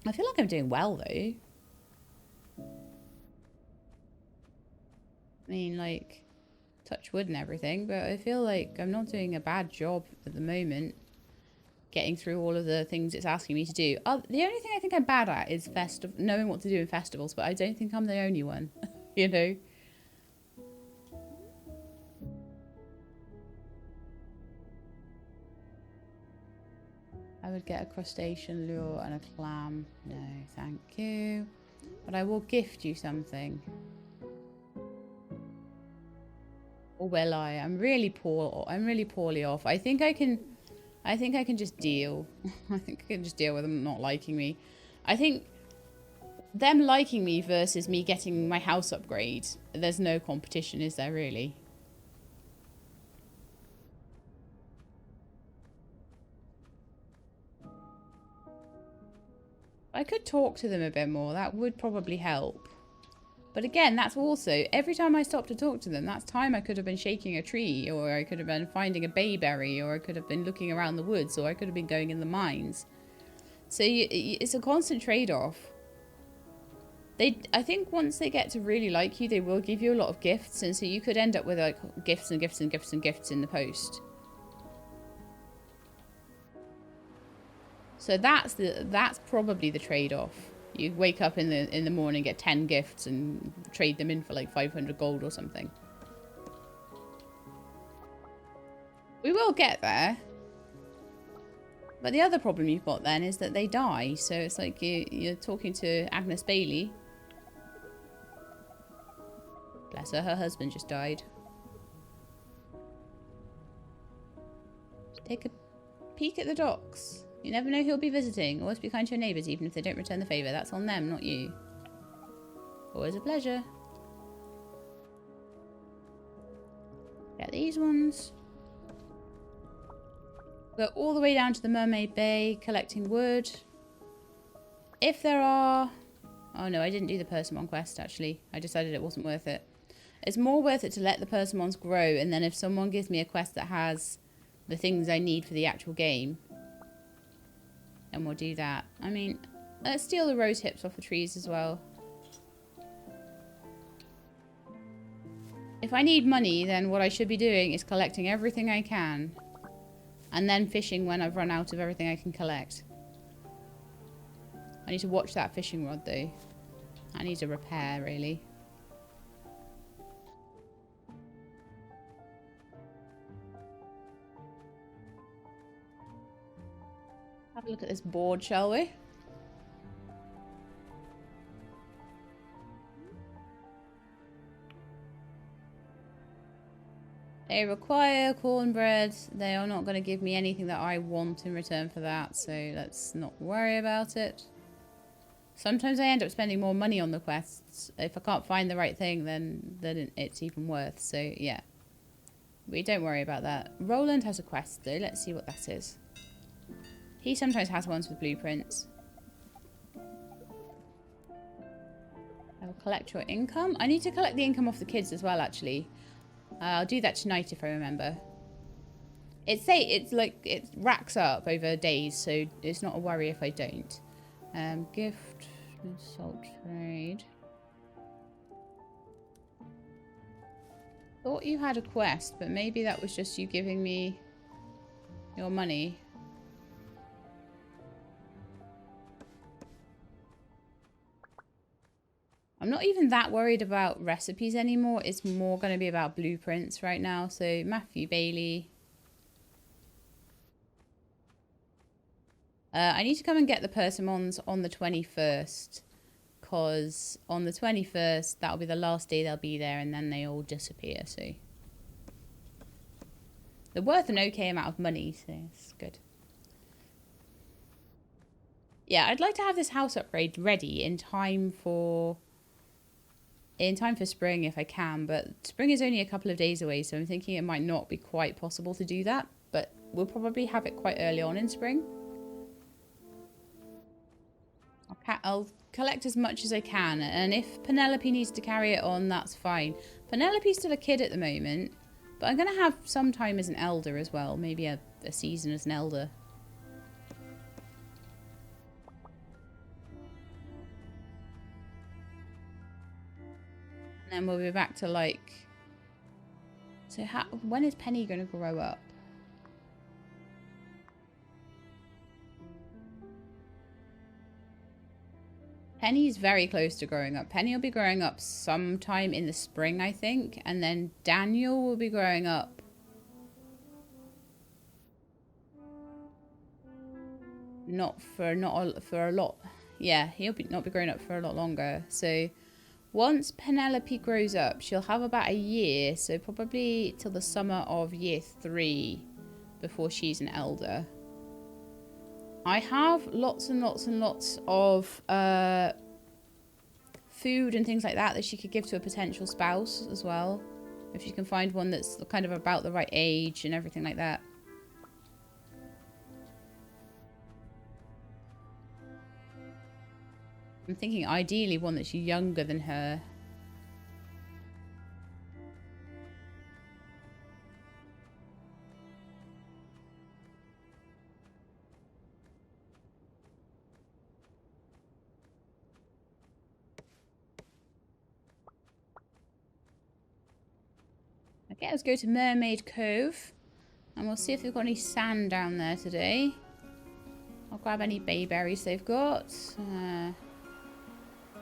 I feel like I'm doing well though. I mean, like, touch wood and everything. But I feel like I'm not doing a bad job at the moment. Getting through all of the things it's asking me to do. The only thing I think I'm bad at is knowing what to do in festivals, but I don't think I'm the only one, you know? I would get a crustacean lure and a clam. No, thank you. But I will gift you something. Or will I? I'm really poor. I'm really poorly off. I think I can just deal. I think I can just deal with them not liking me. I think them liking me versus me getting my house upgrade, there's no competition, is there really? I could talk to them a bit more. That would probably help. But again, that's also, every time I stop to talk to them, that's time I could have been shaking a tree, or I could have been finding a bayberry, or I could have been looking around the woods, or I could have been going in the mines. So it's a constant trade-off. I think once they get to really like you, they will give you a lot of gifts, and so you could end up with like gifts and gifts and gifts and gifts in the post. So that's probably the trade-off. You wake up in the morning, get 10 gifts and trade them in for like 500 gold or something. We will get there. But the other problem you've got then is that they die. So it's like you're talking to Agnes Bailey. Bless her, her husband just died. Take a peek at the docks. You never know who'll be visiting. Always be kind to your neighbours, even if they don't return the favour. That's on them, not you. Always a pleasure. Get these ones. Go all the way down to the Mermaid Bay, collecting wood. If there are... Oh no, I didn't do the Persimmon quest, actually. I decided it wasn't worth it. It's more worth it to let the persimmons grow, and then if someone gives me a quest that has the things I need for the actual game, and we'll do that. I mean, let's steal the rose hips off the trees as well. If I need money, then what I should be doing is collecting everything I can. And then fishing when I've run out of everything I can collect. I need to watch that fishing rod though. I need a repair, really. Have a look at this board, shall we? They require cornbread. They are not going to give me anything that I want in return for that, so let's not worry about it. Sometimes I end up spending more money on the quests. If I can't find the right thing, then it's even worth. So, yeah. We don't worry about that. Roland has a quest, though. Let's see what that is. He sometimes has ones with blueprints. I will collect your income. I need to collect the income off the kids as well, actually. I'll do that tonight if I remember. It's like it racks up over days, so it's not a worry if I don't. Gift, salt trade. Thought you had a quest, but maybe that was just you giving me your money. I'm not even that worried about recipes anymore. It's more going to be about blueprints right now. So Matthew Bailey. I need to come and get the persimmons on the 21st. Because on the 21st, that'll be the last day they'll be there. And then they all disappear. So they're worth an okay amount of money. So it's good. Yeah, I'd like to have this house upgrade ready in time for spring if I can, but spring is only a couple of days away, so I'm thinking it might not be quite possible to do that, but we'll probably have it quite early on in spring. I'll collect as much as I can, and if Penelope needs to carry it on, that's fine. Penelope's still a kid at the moment, but I'm going to have some time as an elder as well, maybe a season as an elder. And then we'll be back to like... So when is Penny going to grow up? Penny's very close to growing up. Penny will be growing up sometime in the spring, I think. And then Daniel will be growing up. Not for a lot. Yeah, he'll not be growing up for a lot longer. So... Once Penelope grows up, she'll have about a year, so probably till the summer of year 3 before she's an elder. I have lots and lots and lots of food and things like that she could give to a potential spouse as well. If she can find one that's kind of about the right age and everything like that. I'm thinking ideally one that's younger than her. Okay, let's go to Mermaid Cove. And we'll see if they've got any sand down there today. I'll grab any bayberries they've got.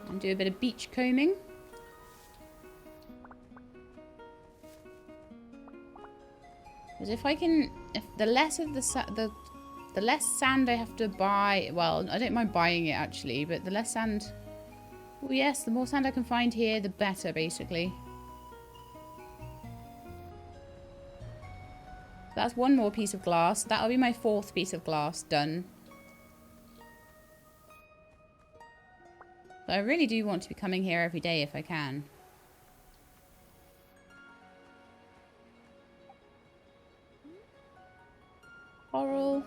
And do a bit of beach combing. Because if the less of the less sand I have to buy, well, I don't mind buying it actually, but the less sand, oh yes, the more sand I can find here, the better, basically. That's one more piece of glass. That'll be my 4th piece of glass done. But I really do want to be coming here every day if I can. Coral.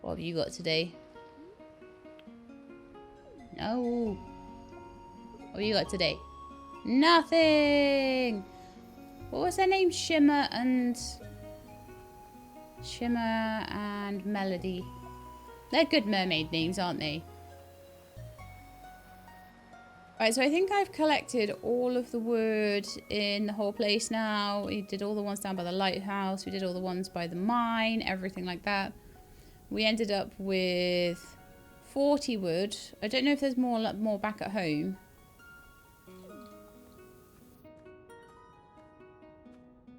What have you got today? No. What have you got today? Nothing! What was their name? Shimmer and Melody. They're good mermaid names, aren't they? Right, so I think I've collected all of the wood in the whole place now. We did all the ones down by the lighthouse. We did all the ones by the mine, everything like that. We ended up with 40 wood. I don't know if there's more back at home.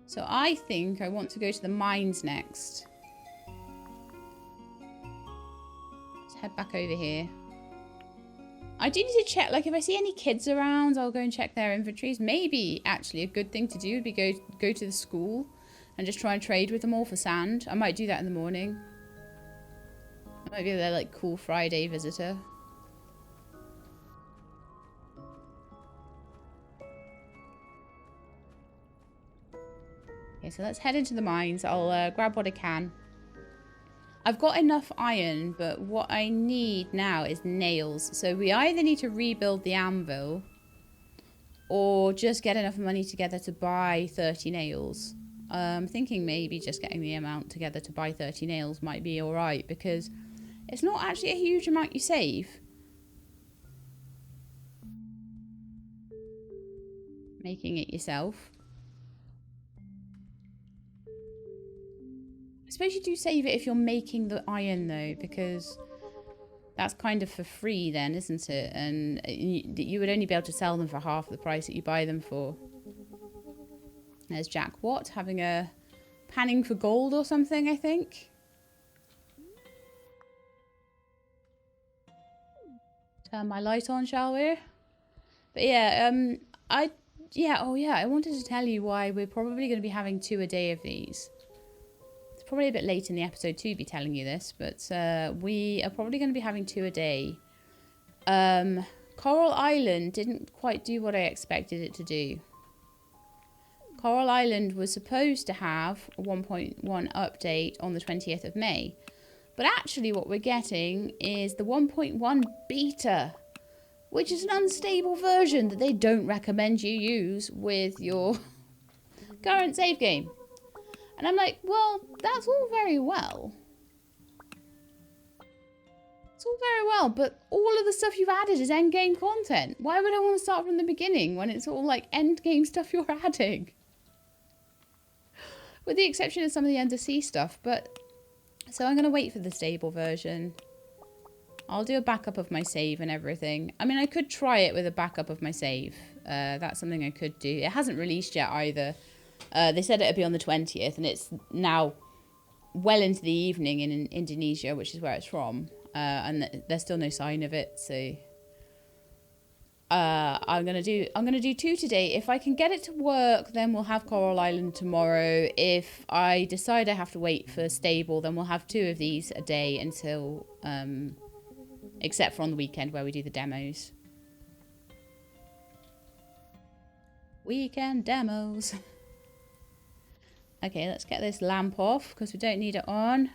So I think I want to go to the mines next. Let's head back over here. I do need to check, like if I see any kids around, I'll go and check their inventories. Maybe actually a good thing to do would be go to the school and just try and trade with them all for sand. I might do that in the morning. Might be their like cool Friday visitor. Okay, so let's head into the mines. I'll grab what I can. I've got enough iron, but what I need now is nails. So we either need to rebuild the anvil or just get enough money together to buy 30 nails. I'm thinking maybe just getting the amount together to buy 30 nails might be alright, because it's not actually a huge amount you save. Making it yourself. I suppose you do save it if you're making the iron though, because that's kind of for free then, isn't it? And you would only be able to sell them for half the price that you buy them for. There's Jack Watt having a panning for gold or something, I think. Turn my light on, shall we? But yeah, I wanted to tell you why we're probably going to be having 2 a day of these. It's probably a bit late in the episode to be telling you this, but we are probably going to be having 2 a day. Coral Island didn't quite do what I expected it to do. Coral Island was supposed to have a 1.1 update on the 20th of May. But actually what we're getting is the 1.1 beta, which is an unstable version that they don't recommend you use with your current save game. And I'm like, well, that's all very well. It's all very well, but all of the stuff you've added is endgame content. Why would I want to start from the beginning when it's all like endgame stuff you're adding? With the exception of some of the undersea stuff, but... So I'm going to wait for the stable version. I'll do a backup of my save and everything. I mean, I could try it with a backup of my save. That's something I could do. It hasn't released yet either. They said it'd be on the 20th, and it's now well into the evening in Indonesia, which is where it's from. And there's still no sign of it, so... I'm gonna do 2 today. If I can get it to work, then we'll have Coral Island tomorrow. If I decide I have to wait for stable, then we'll have 2 of these a day until, except for on the weekend where we do the demos. Weekend demos. Okay, let's get this lamp off because we don't need it on.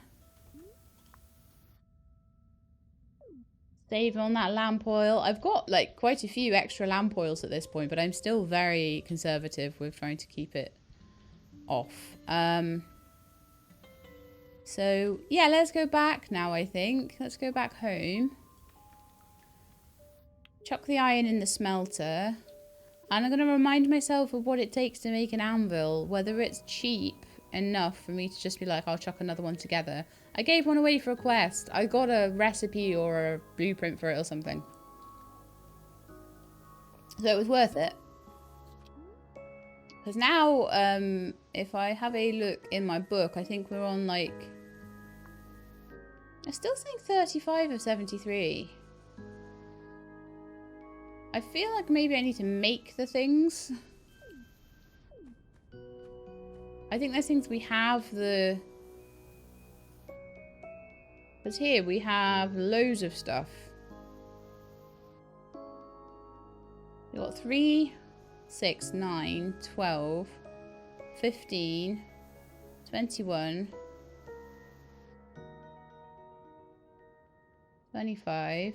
Save on that lamp oil. I've got like quite a few extra lamp oils at this point, but I'm still very conservative with trying to keep it off. So yeah, let's go back now, I think. Let's go back home. Chuck the iron in the smelter. And I'm going to remind myself of what it takes to make an anvil, whether it's cheap enough for me to just be like, I'll chuck another one together. I gave one away for a quest. I got a recipe or a blueprint for it or something. So it was worth it. Because now, if I have a look in my book, I think we're on like... I'm still saying 35 of 73. I feel like maybe I need to make the things. I think there's things we have the... Because here we have loads of stuff. We've got 3, 6, 9, 12, 15, 21, 25,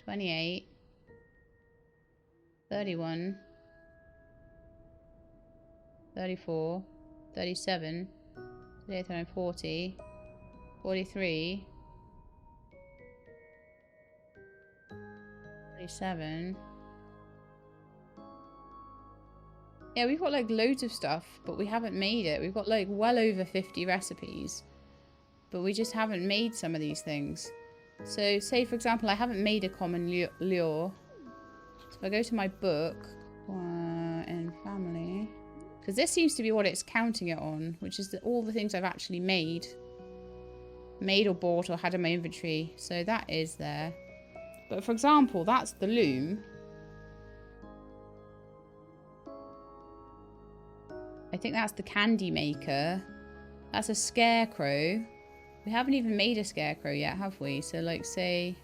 28, 31, 34, 37, 38, 40, 43, 47. Yeah, we've got like loads of stuff, but we haven't made it. We've got like well over 50 recipes, but we just haven't made some of these things. So say for example, I haven't made a common lure. So if I go to my book, in family, because this seems to be what it's counting it on, which is all the things I've actually made or bought or had in my inventory. So that is there. But for example, that's the loom. I think that's the candy maker. That's a scarecrow. We haven't even made a scarecrow yet, have we? So, like, say...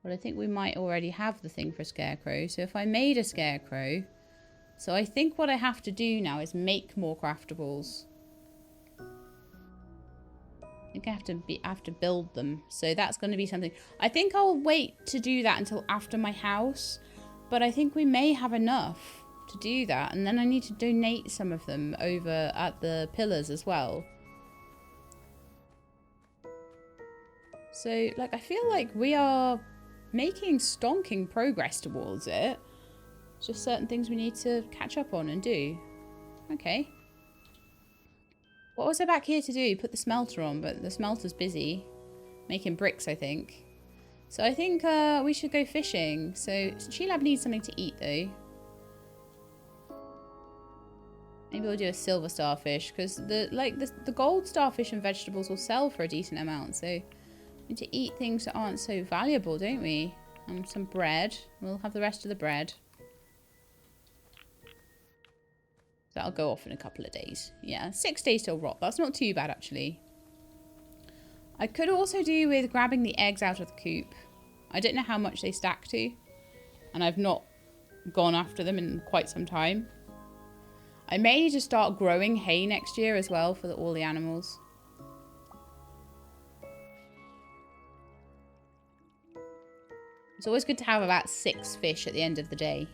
Well, I think we might already have the thing for a scarecrow. So if I made a scarecrow... So I think what I have to do now is make more craftables. I think I have to build them. So that's going to be something. I think I'll wait to do that until after my house. But I think we may have enough to do that. And then I need to donate some of them over at the pillars as well. So, like, I feel like we are making stonking progress towards it. It's just certain things we need to catch up on and do. Okay. What was I back here to do? Put the smelter on, but the smelter's busy. Making bricks, I think. So I think we should go fishing. So Sheila needs something to eat, though. Maybe we'll do a silver starfish, because the gold starfish and vegetables will sell for a decent amount. So we need to eat things that aren't so valuable, don't we? And some bread. We'll have the rest of the bread. That'll go off in a couple of days. Yeah, 6 days till rot. That's not too bad, actually. I could also do with grabbing the eggs out of the coop. I don't know how much they stack to. And I've not gone after them in quite some time. I may need to start growing hay next year as well for all the animals. It's always good to have about 6 fish at the end of the day.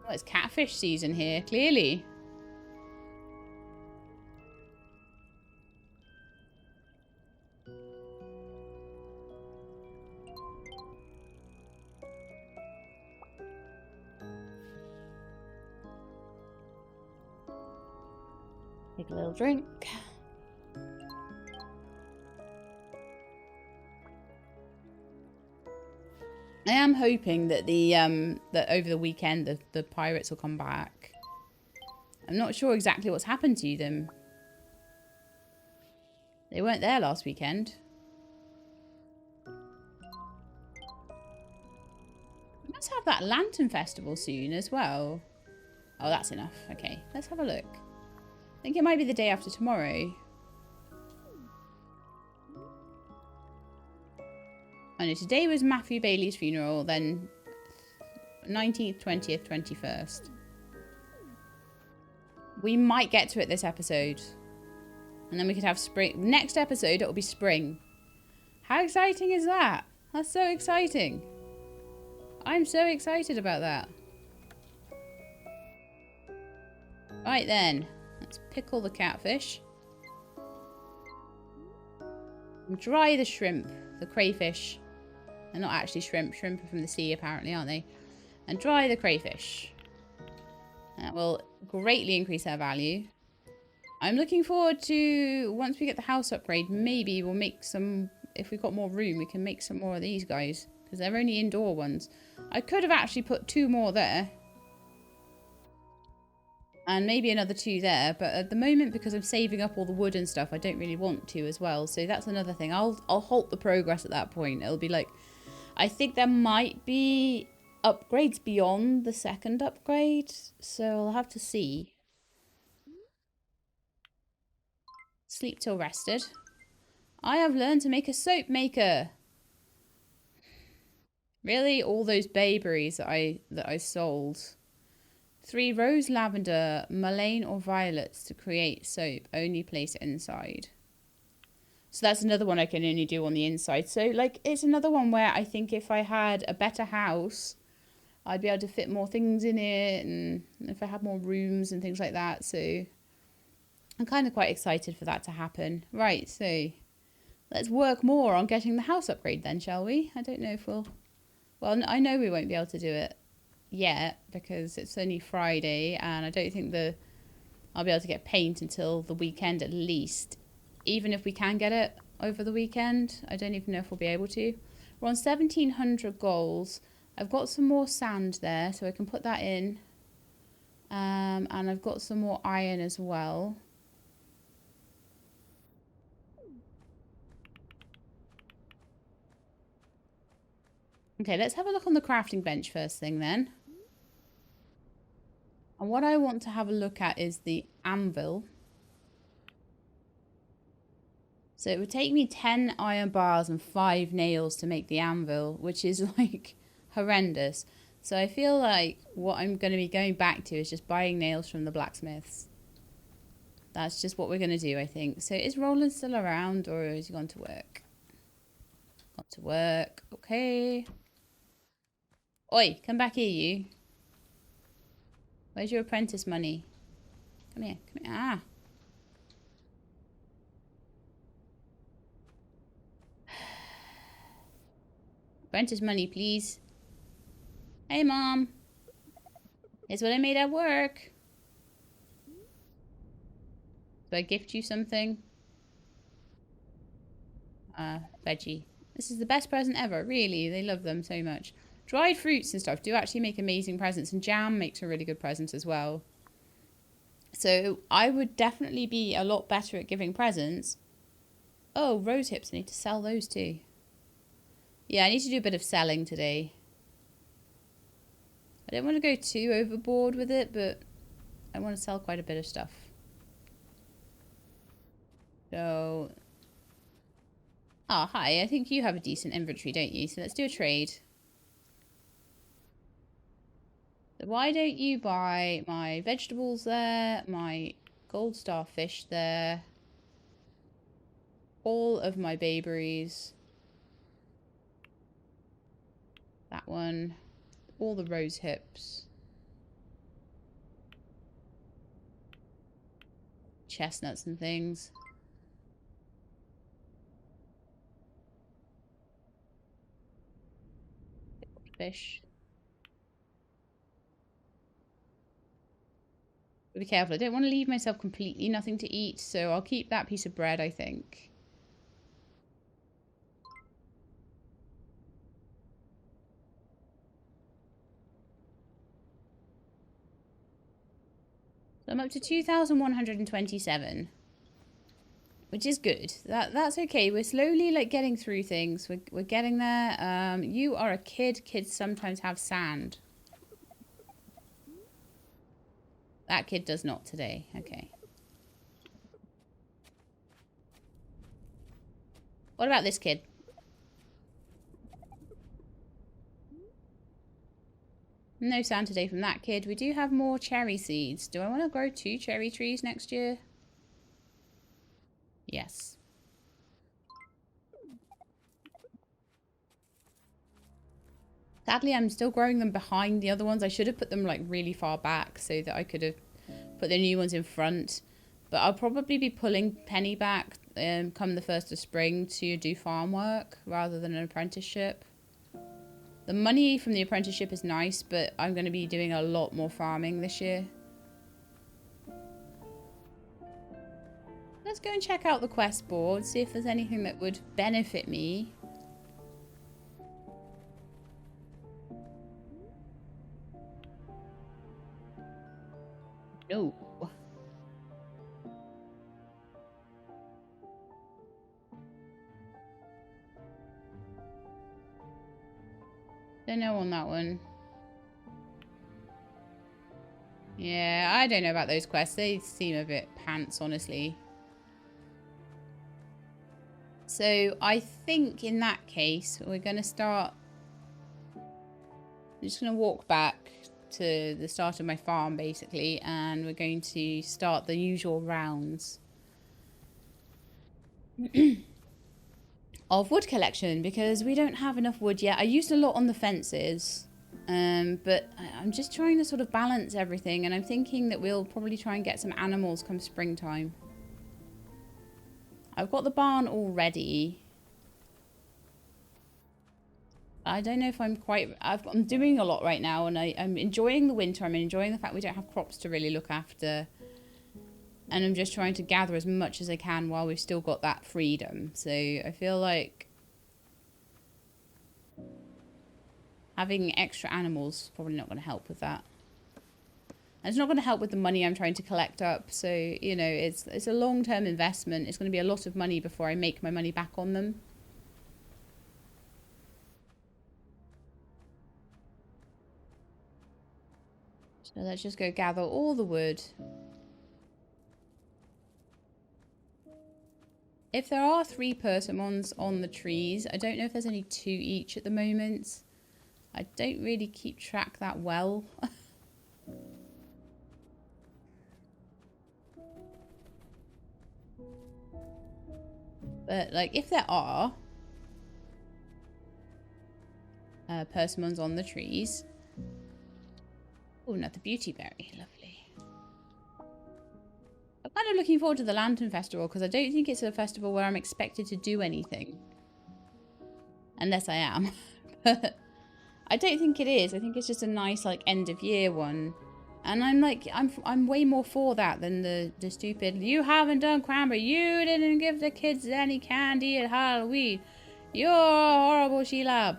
Oh, it's catfish season here, clearly. Take a little drink. I am hoping that that over the weekend the pirates will come back. I'm not sure exactly what's happened to them. They weren't there last weekend. We must have that lantern festival soon as well. Oh, that's enough. Okay, let's have a look. I think it might be the day after tomorrow. I know today was Matthew Bailey's funeral, then 19th, 20th, 21st. We might get to it this episode. And then we could have spring. Next episode, it'll be spring. How exciting is that? That's so exciting. I'm so excited about that. Right then. Let's pickle the catfish. And dry the shrimp. The crayfish. They're not actually shrimp. Shrimp are from the sea, apparently, aren't they? And dry the crayfish. That will greatly increase our value. I'm looking forward to, once we get the house upgrade, maybe we'll make some, if we've got more room, we can make some more of these guys. Because they're only indoor ones. I could have actually put 2 more there. And maybe another 2 there. But at the moment, because I'm saving up all the wood and stuff, I don't really want to as well. So that's another thing. I'll halt the progress at that point. It'll be like, I think there might be upgrades beyond the 2nd upgrade. So I'll have to see. Sleep till rested. I have learned to make a soap maker. Really? All those bayberries that I sold. 3 rose lavender, mullein or violets to create soap. Only place it inside. So that's another one I can only do on the inside. So like it's another one where I think if I had a better house, I'd be able to fit more things in it, and if I had more rooms and things like that. So I'm kind of quite excited for that to happen. Right, so let's work more on getting the house upgrade then, shall we? I don't know if we'll... Well, I know we won't be able to do it yet because it's only Friday, and I don't think I'll be able to get paint until the weekend at least. Even if we can get it over the weekend, I don't even know if we'll be able to. We're on 1,700 goals. I've got some more sand there, so I can put that in. And I've got some more iron as well. Okay, let's have a look on the crafting bench first thing then. And what I want to have a look at is the anvil. So it would take me 10 iron bars and 5 nails to make the anvil, which is like horrendous. So I feel like what I'm going to be going back to is just buying nails from the blacksmiths. That's just what we're going to do, I think. So is Roland still around, or has he gone to work? Gone to work. Okay. Oi, come back here, you. Where's your apprentice money? Come here. Come here. Ah. Apprentice money, please. Hey, Mom. Here's what I made at work. Do I gift you something? Veggie. This is the best present ever. Really, they love them so much. Dried fruits and stuff do actually make amazing presents, and jam makes a really good present as well. So I would definitely be a lot better at giving presents. Oh, rose hips. I need to sell those too. Yeah, I need to do a bit of selling today. I don't want to go too overboard with it, but I want to sell quite a bit of stuff. So... oh, hi. I think you have a decent inventory, don't you? So let's do a trade. So why don't you buy my vegetables there, my gold starfish there, all of my bayberries, that one, all the rose hips, chestnuts and things. Fish. Be careful. I don't want to leave myself completely nothing to eat, so I'll keep that piece of bread, I think. So I'm up to 2,127, which is good. That's okay. We're slowly like getting through things. We're getting there. You are a kid. Kids sometimes have sand. That kid does not today. Okay. What about this kid? No sand today from that kid. We do have more cherry seeds. Do I want to grow 2 cherry trees next year? Yes. Sadly, I'm still growing them behind the other ones. I should have put them like really far back so that I could have put the new ones in front. But I'll probably be pulling Penny back come the 1st of spring to do farm work rather than an apprenticeship. The money from the apprenticeship is nice, but I'm going to be doing a lot more farming this year. Let's go and check out the quest board, see if there's anything that would benefit me. No. Don't know on that one. Yeah, I don't know about those quests. They seem a bit pants, honestly. So I think in that case, we're going to start... I'm just going to walk back to the start of my farm, basically, and we're going to start the usual rounds of wood collection, because we don't have enough wood yet. I used a lot on the fences, but I'm just trying to sort of balance everything, and I'm thinking that we'll probably try and get some animals come springtime. I've got the barn already. I don't know if I'm quite... I'm doing a lot right now, and I'm enjoying the winter. I'm enjoying the fact we don't have crops to really look after. And I'm just trying to gather as much as I can while we've still got that freedom. So I feel like having extra animals is probably not going to help with that. And it's not going to help with the money I'm trying to collect up. So, you know, it's a long-term investment. It's going to be a lot of money before I make my money back on them. So let's just go gather all the wood. If there are 3 persimmons on the trees, I don't know if there's only 2 each at the moment. I don't really keep track that well. But, like, if there are persimmons on the trees. Oh, another beauty berry. Lovely. I'm kind of looking forward to the Lantern Festival because I don't think it's a festival where I'm expected to do anything. Unless I am. But I don't think it is. I think it's just a nice, like, end of year one. And I'm like, I'm way more for that than the stupid, you haven't done cranberry, you didn't give the kids any candy at Halloween. You're a horrible she-lab.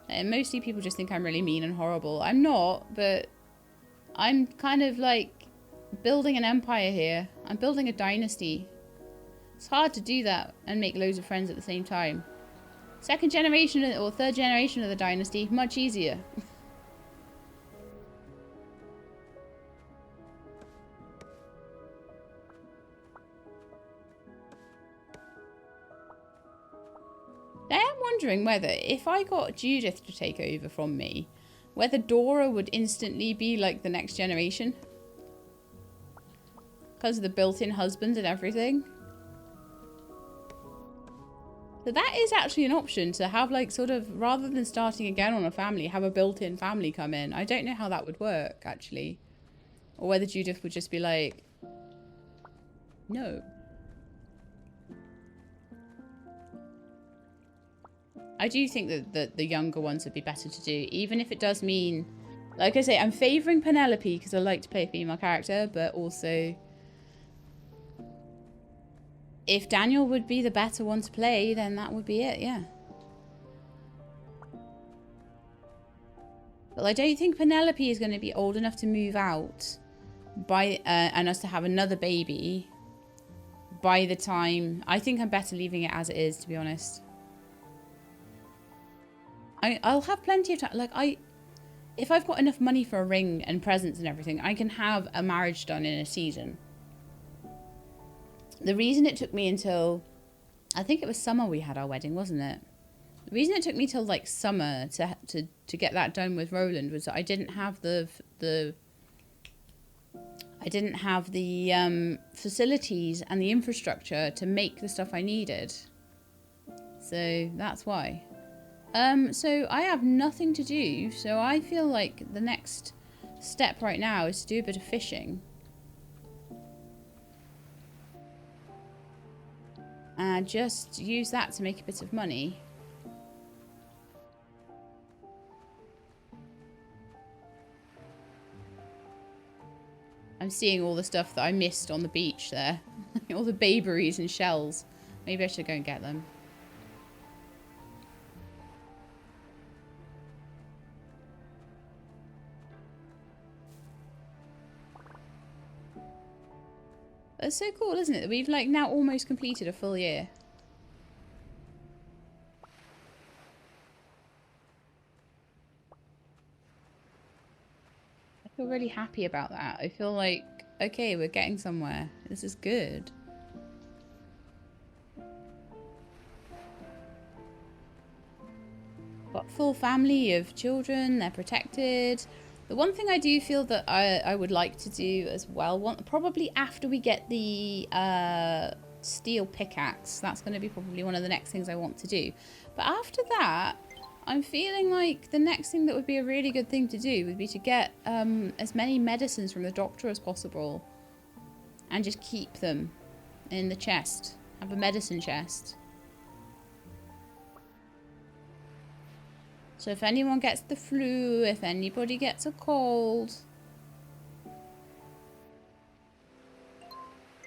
And mostly people just think I'm really mean and horrible. I'm not, but I'm kind of like building an empire here. I'm building a dynasty. It's hard to do that and make loads of friends at the same time. 2nd generation or 3rd generation of the dynasty, much easier. I am wondering whether, if I got Judith to take over from me, whether Dora would instantly be like the next generation. Because of the built-in husband and everything. So that is actually an option, to have like sort of, rather than starting again on a family, have a built-in family come in. I don't know how that would work, actually. Or whether Judith would just be like, no. I do think that the younger ones would be better to do, even if it does mean, like I say, I'm favouring Penelope because I like to play a female character, but also if Daniel would be the better one to play, then that would be it, yeah. But I don't think Penelope is going to be old enough to move out by and us to have another baby by the time. I think I'm better leaving it as it is, to be honest. I'll have plenty of time. Like, if I've got enough money for a ring and presents and everything, I can have a marriage done in a season. The reason it took me until, I think it was summer we had our wedding, wasn't it? The reason it took me till like summer to get that done with Roland was that I didn't have the facilities and the infrastructure to make the stuff I needed. So that's why. So I have nothing to do, so I feel like the next step right now is to do a bit of fishing. And just use that to make a bit of money. I'm seeing all the stuff that I missed on the beach there. All the bayberries and shells. Maybe I should go and get them. That's so cool, isn't it? We've like now almost completed a full year. I feel really happy about that. I feel like, okay, we're getting somewhere. This is good. Got full family of children, they're protected. The one thing I do feel that I would like to do as well, probably after we get the steel pickaxe, that's going to be probably one of the next things I want to do. But after that, I'm feeling like the next thing that would be a really good thing to do would be to get as many medicines from the doctor as possible. And just keep them in the chest. Have a medicine chest. So if anyone gets the flu, if anybody gets a cold.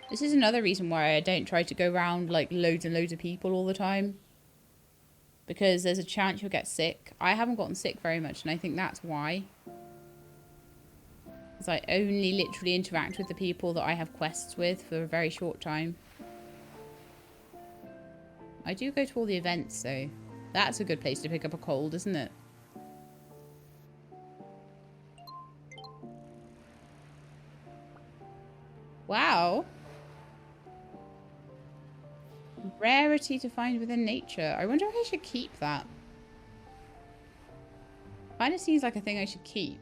This is another reason why I don't try to go around like loads and loads of people all the time. Because there's a chance you'll get sick. I haven't gotten sick very much, and I think that's why. Because I only literally interact with the people that I have quests with for a very short time. I do go to all the events though. That's a good place to pick up a cold, isn't it? Wow. Rarity to find within nature. I wonder if I should keep that. Kind of seems like a thing I should keep.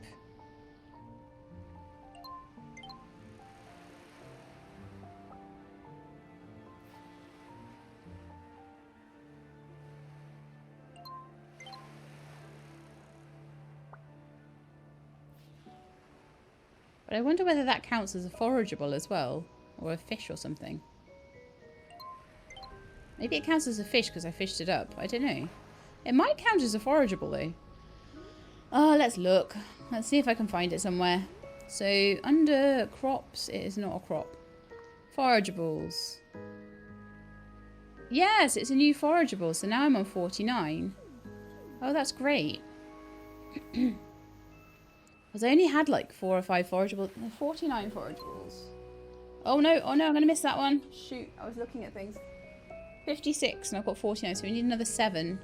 But I wonder whether that counts as a forageable as well. Or a fish or something. Maybe it counts as a fish because I fished it up. I don't know. It might count as a forageable though. Oh, let's look. Let's see if I can find it somewhere. So, under crops, it is not a crop. Forageables. Yes, it's a new forageable. So now I'm on 49. Oh, that's great. Because I only had like 4 or 5 forageables. 49 forageables. Oh no, I'm going to miss that one. Shoot, I was looking at things. 56 and I've got 49, so we need another 7.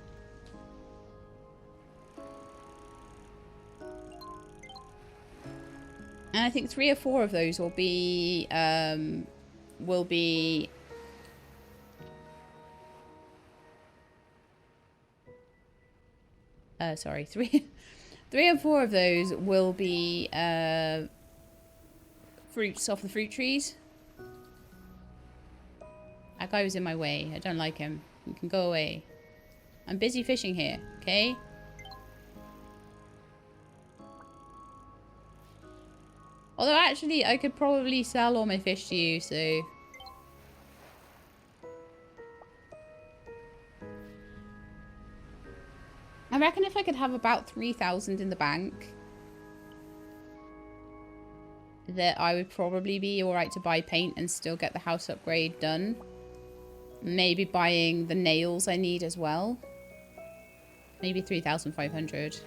And I think 3 or 4 of those will be, sorry, 3 or 4 of those will be, fruits off the fruit trees. That guy was in my way. I don't like him. You can go away. I'm busy fishing here, okay? Although actually, I could probably sell all my fish to you, so... I reckon if I could have about 3,000 in the bank, that I would probably be alright to buy paint and still get the house upgrade done. Maybe buying the nails I need as well. Maybe 3,500.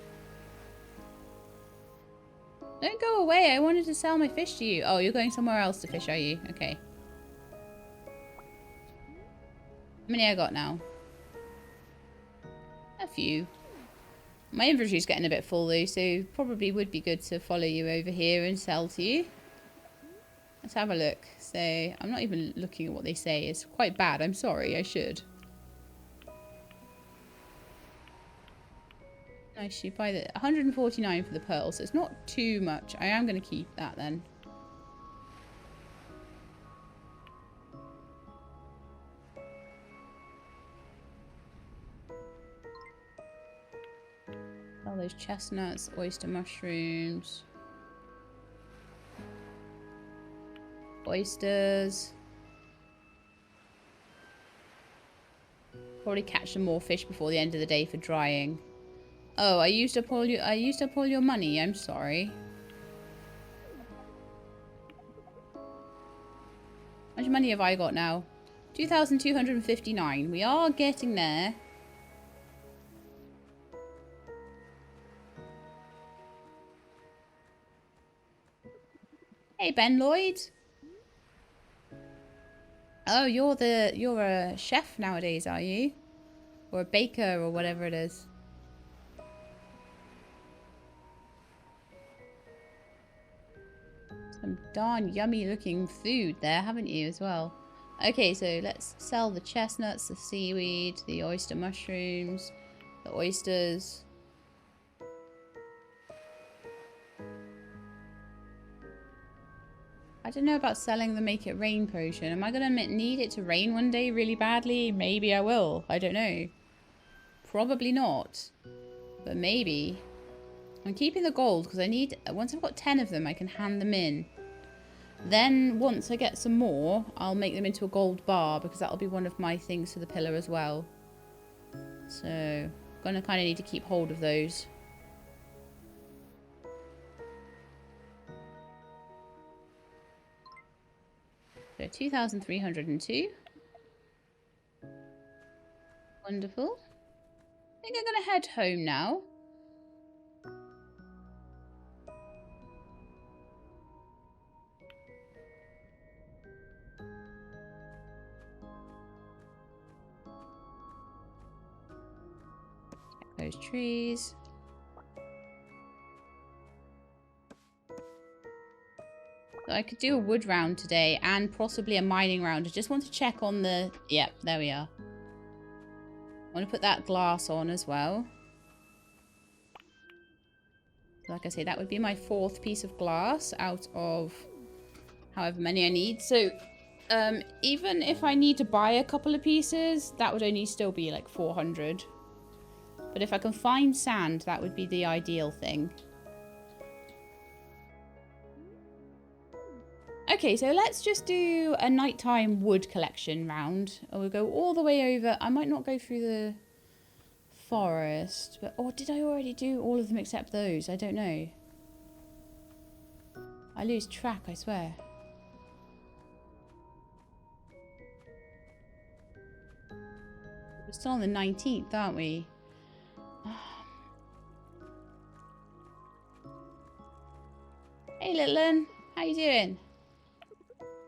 Don't go away. I wanted to sell my fish to you. Oh, you're going somewhere else to fish, are you? Okay. How many I got now? A few. My inventory's getting a bit full though, so probably would be good to follow you over here and sell to you. Let's have a look. So, I'm not even looking at what they say. It's quite bad. I'm sorry. I should. Nice. You buy the 149 for the pearl, so it's not too much. I am going to keep that then. All those chestnuts, oyster mushrooms. Oysters. Probably catch some more fish before the end of the day for drying. Oh, I used up all your money. I'm sorry. How much money have I got now? 2,259. We are getting there. Hey, Ben Lloyd. Oh, you're a chef nowadays, are you? Or a baker or whatever it is. Some darn yummy looking food there, haven't you, as well? Okay, so let's sell the chestnuts, the seaweed, the oyster mushrooms, the oysters. I don't know about selling the Make It Rain potion. Am I going to need it to rain one day really badly? Maybe I will. I don't know. Probably not. But maybe. I'm keeping the gold because I need... Once I've got 10 of them, I can hand them in. Then, once I get some more, I'll make them into a gold bar because that'll be one of my things for the pillar as well. So, I'm going to kind of need to keep hold of those. So 2,302. Wonderful. I think I'm going to head home now. Check those trees. So I could do a wood round today and possibly a mining round. I just want to check on the... Yep, there we are. I want to put that glass on as well. Like I say, that would be my 4th piece of glass out of however many I need. So even if I need to buy a couple of pieces, that would only still be like 400. But if I can find sand, that would be the ideal thing. Okay, so let's just do a nighttime wood collection round. And we'll go all the way over. I might not go through the forest, but... Or did I already do all of them except those? I don't know. I lose track, I swear. We're still on the 19th, aren't we? Hey, little un. How you doing?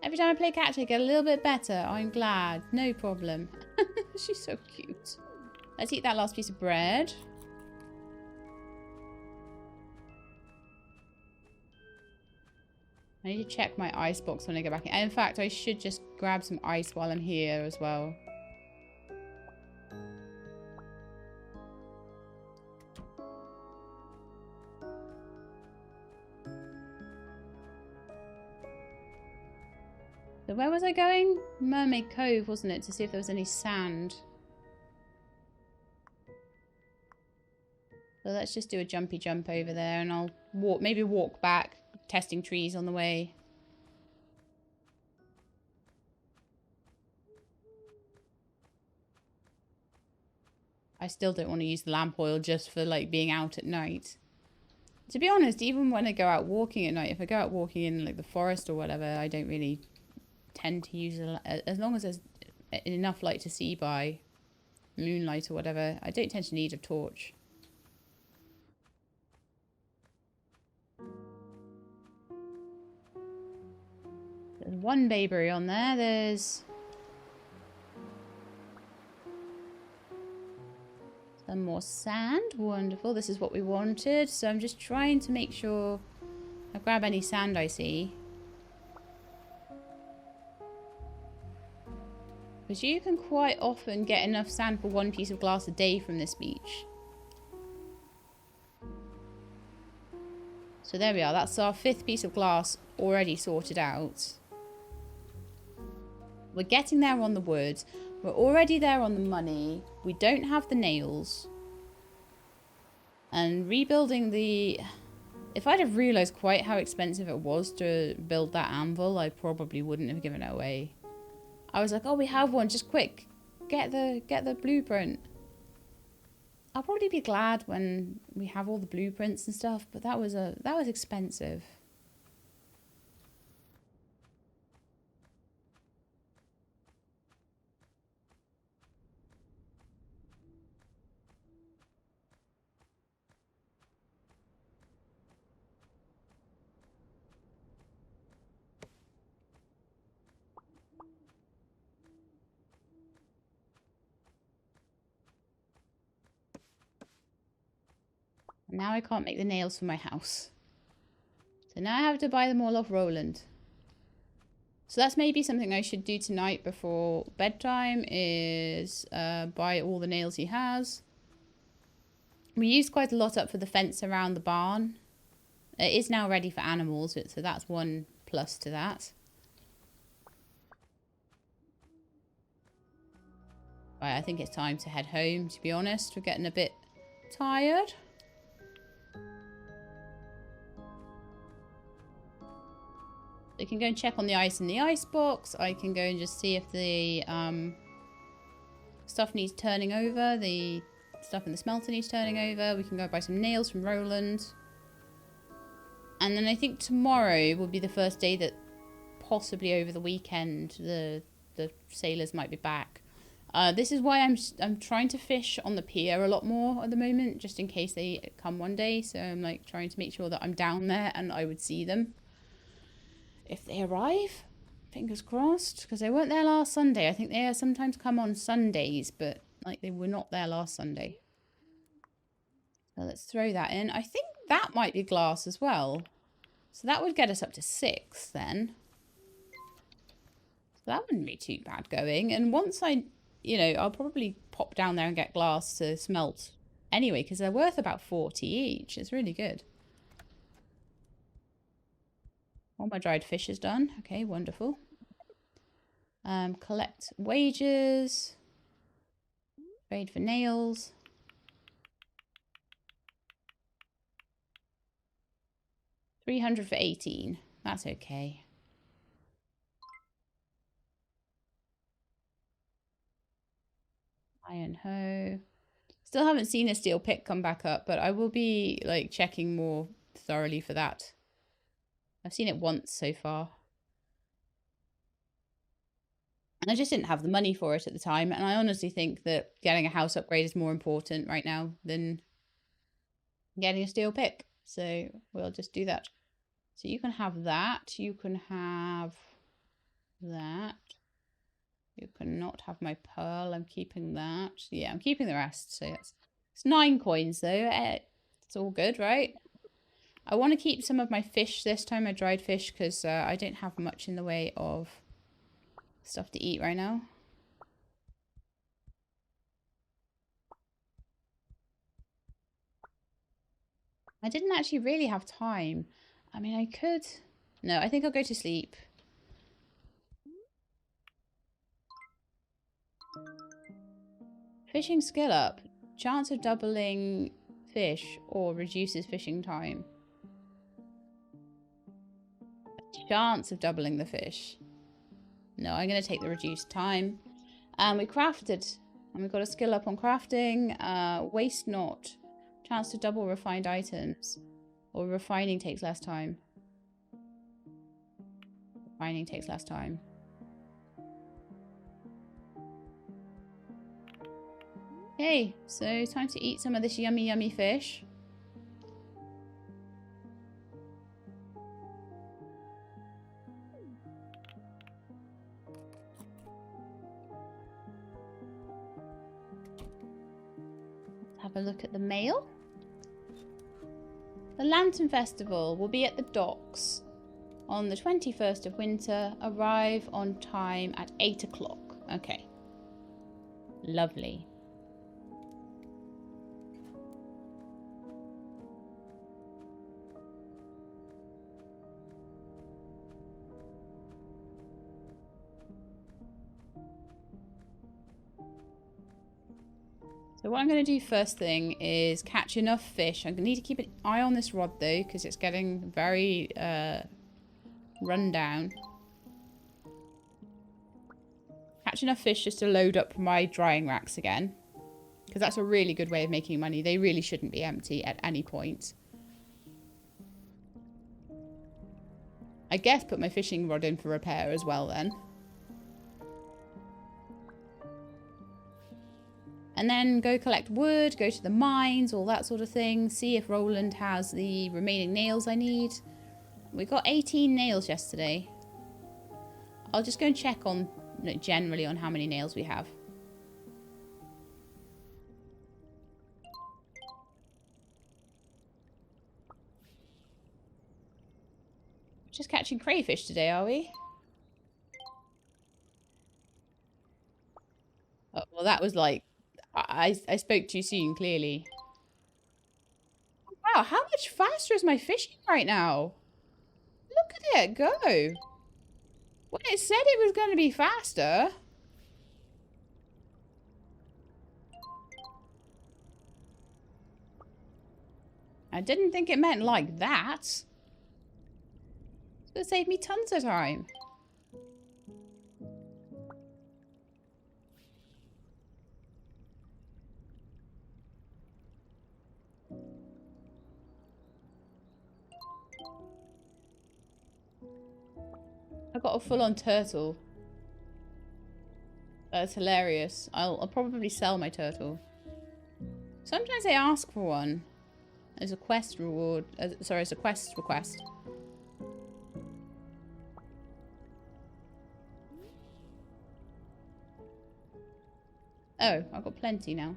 Every time I play catch, I get a little bit better. I'm glad. No problem. She's so cute. Let's eat that last piece of bread. I need to check my ice box when I go back in. In fact, I should just grab some ice while I'm here as well. So where was I going? Mermaid Cove, wasn't it? To see if there was any sand. So let's just do a jumpy jump over there and I'll walk, maybe walk back, testing trees on the way. I still don't want to use the lamp oil just for like being out at night. To be honest, even when I go out walking at night, if I go out walking in like the forest or whatever, I don't really tend to use as long as there's enough light to see by, moonlight or whatever, I don't tend to need a torch. There's one bayberry on there. There's some more sand. Wonderful. This is what we wanted. So I'm just trying to make sure I grab any sand I see. Because you can quite often get enough sand for 1 piece of glass a day from this beach. So there we are. That's our 5th piece of glass already sorted out. We're getting there on the wood. We're already there on the money. We don't have the nails. And rebuilding the... If I'd have realised quite how expensive it was to build that anvil, I probably wouldn't have given it away. I was like, oh, we have one. Just quick. Get the blueprint. I'll probably be glad when we have all the blueprints and stuff, but that was expensive. Now I can't make the nails for my house. So now I have to buy them all off Roland. So that's maybe something I should do tonight before bedtime is buy all the nails he has. We used quite a lot up for the fence around the barn. It is now ready for animals, so that's one plus to that. Right, I think it's time to head home, to be honest. We're getting a bit tired. I can go and check on the ice in the ice box. I can go and just see if the stuff needs turning over. The stuff in the smelter needs turning over. We can go buy some nails from Roland. And then I think tomorrow will be the first day that possibly over the weekend the sailors might be back. This is why I'm trying to fish on the pier a lot more at the moment, just in case they come one day. So I'm like trying to make sure that I'm down there and I would see them if they arrive. Fingers crossed, because they weren't there last Sunday. I think they sometimes come on Sundays, but like they were not there last Sunday. So let's throw that in. I think that might be glass as well. So that would get us up to 6 then. So that wouldn't be too bad going. And once I'll probably pop down there and get glass to smelt anyway, because they're worth about 40 each. It's really good. All my dried fish is done. Okay, wonderful. Collect wages. Trade for nails. $300 for 18. That's okay. Iron hoe. Still haven't seen a steel pick come back up, but I will be like checking more thoroughly for that. I've seen it once so far. And I just didn't have the money for it at the time. And I honestly think that getting a house upgrade is more important right now than getting a steel pick. So we'll just do that. So you can have that. You can have that. You cannot have my pearl. I'm keeping that. Yeah, I'm keeping the rest. So it's 9 coins though. It's all good, right? I want to keep some of my fish this time, my dried fish, because I don't have much in the way of stuff to eat right now. I didn't actually really have time. I mean, I could... No, I think I'll go to sleep. Fishing skill up. Chance of doubling fish or reduces fishing time. Chance of doubling the fish. No, I'm going to take the reduced time. And we crafted. And we got a skill up on crafting. Waste not. Chance to double refined items. Or refining takes less time. Refining takes less time. Okay, so time to eat some of this yummy, yummy fish. Let's have a look at the mail. The Lantern Festival will be at the docks on the 21st of winter. Arrive on time at 8 o'clock. Okay. Lovely. So what I'm going to do first thing is catch enough fish. I'm going to need to keep an eye on this rod though, because it's getting very run down. Catch enough fish just to load up my drying racks again, because that's a really good way of making money. They really shouldn't be empty at any point. I guess put my fishing rod in for repair as well then. And then go collect wood, go to the mines, all that sort of thing. See if Roland has the remaining nails I need. We got 18 nails yesterday. I'll just go and check on, generally on how many nails we have. Just catching crayfish today, are we? Oh, well, that was like... I spoke too soon, clearly. Wow, how much faster is my fishing right now? Look at it go. When it said it was going to be faster. I didn't think it meant like that. It's going to save me tons of time. I got a full-on turtle. That's hilarious. I'll probably sell my turtle. Sometimes they ask for one as a quest reward. Sorry, as a quest request. Oh, I've got plenty now.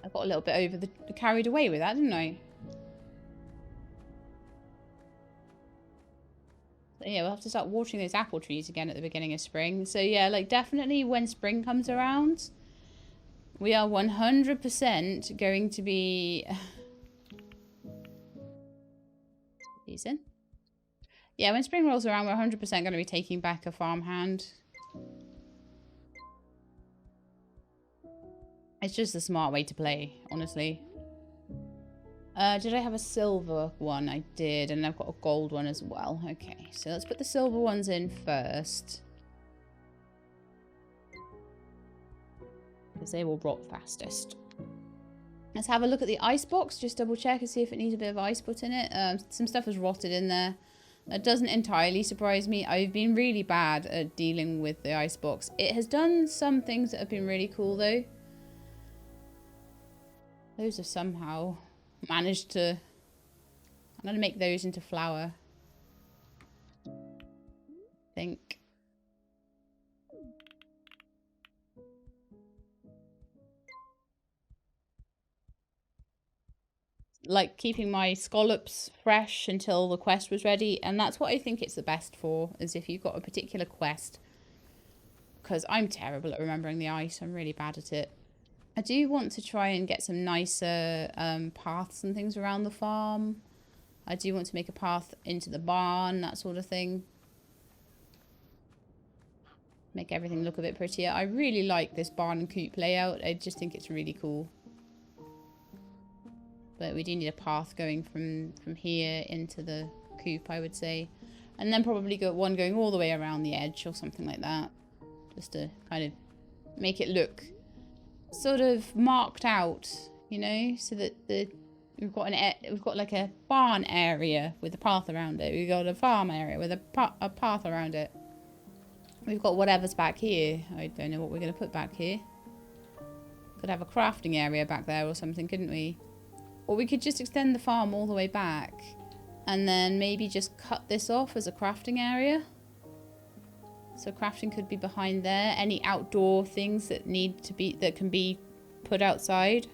I got a little bit carried away with that, didn't I? So yeah, we'll have to start watering those apple trees again at the beginning of spring. So yeah, like definitely when spring comes around, we are 100% going to be... Season. Yeah, when spring rolls around, we're 100% going to be taking back a farmhand. It's just a smart way to play, honestly. Did I have a silver one? I did, and I've got a gold one as well. Okay, so let's put the silver ones in first. Because they will rot fastest. Let's have a look at the ice box. Just double check and see if it needs a bit of ice put in it. Some stuff has rotted in there. That doesn't entirely surprise me. I've been really bad at dealing with the ice box. It has done some things that have been really cool, though. Those have somehow managed to... I'm going to make those into flour. I think. Like keeping my scallops fresh until the quest was ready. And that's what I think it's the best for, is if you've got a particular quest. Because I'm terrible at remembering the ice. I'm really bad at it. I do want to try and get some nicer paths and things around the farm. I do want to make a path into the barn, that sort of thing. Make everything look a bit prettier. I really like this barn and coop layout. I just think it's really cool. But we do need a path going from here into the coop, I would say. And then probably one going all the way around the edge or something like that. Just to kind of make it look sort of marked out, you know, so that we've got like a barn area with a path around it. We've got a farm area with a path around it. We've got whatever's back here. I don't know what we're going to put back here. Could have a crafting area back there or something, couldn't we? Or we could just extend the farm all the way back and then maybe just cut this off as a crafting area. So crafting could be behind there. Any outdoor things that can be put outside,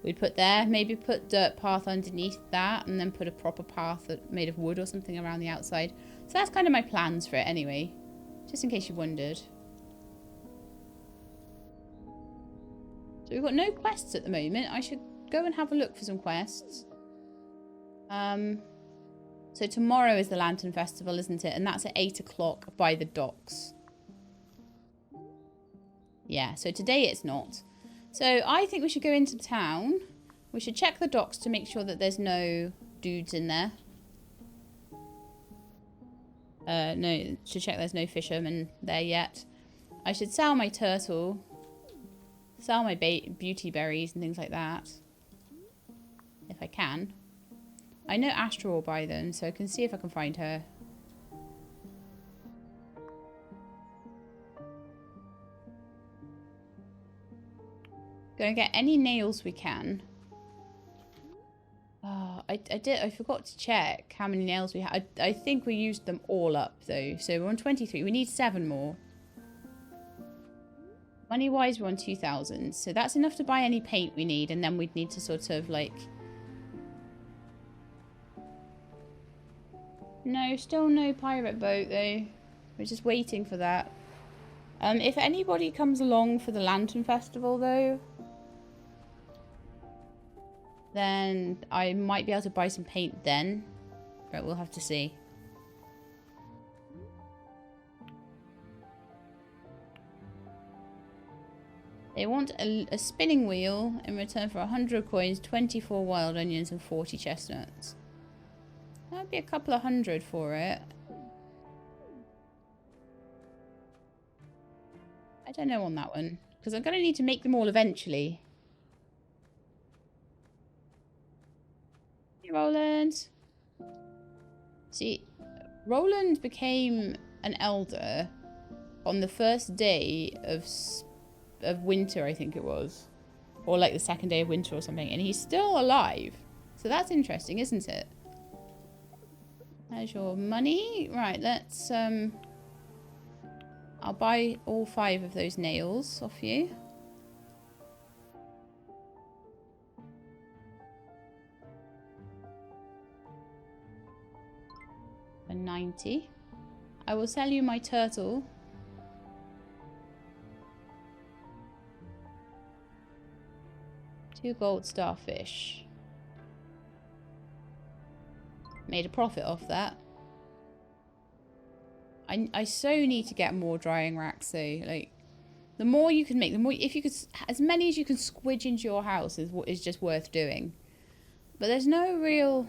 we'd put there. Maybe put dirt path underneath that and then put a proper path made of wood or something around the outside. So that's kind of my plans for it anyway. Just in case you wondered. So we've got no quests at the moment. I should go and have a look for some quests. So tomorrow is the Lantern Festival, isn't it? And that's at 8 o'clock by the docks. Yeah, so today it's not. So I think we should go into town. We should check the docks to make sure that there's no dudes in there. No, should check there's no fishermen there yet. I should sell my turtle. Sell my beauty berries and things like that. If I can. I know Astra will buy them, so I can see if I can find her. Gonna get any nails we can. Oh, I forgot to check how many nails we had. I think we used them all up though. So we're on 23. We need 7 more. Money wise, we're on 2,000. So that's enough to buy any paint we need, and then we'd need to sort of like... No, still no pirate boat though. We're just waiting for that. If anybody comes along for the Lantern Festival though, then I might be able to buy some paint then. But we'll have to see. They want a spinning wheel in return for 100 coins, 24 wild onions and 40 chestnuts. That'd be a couple of hundred for it. I don't know on that one. Because I'm going to need to make them all eventually. Hey, Roland. See, Roland became an elder on the first day of winter, I think it was. Or like the second day of winter or something. And he's still alive. So that's interesting, isn't it? There's your money. Right, let's... I'll buy all 5 of those nails off you. For 90. I will sell you my turtle. Two gold starfish. Made a profit off that. I so need to get more drying racks though. Like, the more you can make, the more, if you could, as many as you can squidge into your house is just worth doing. But there's no real...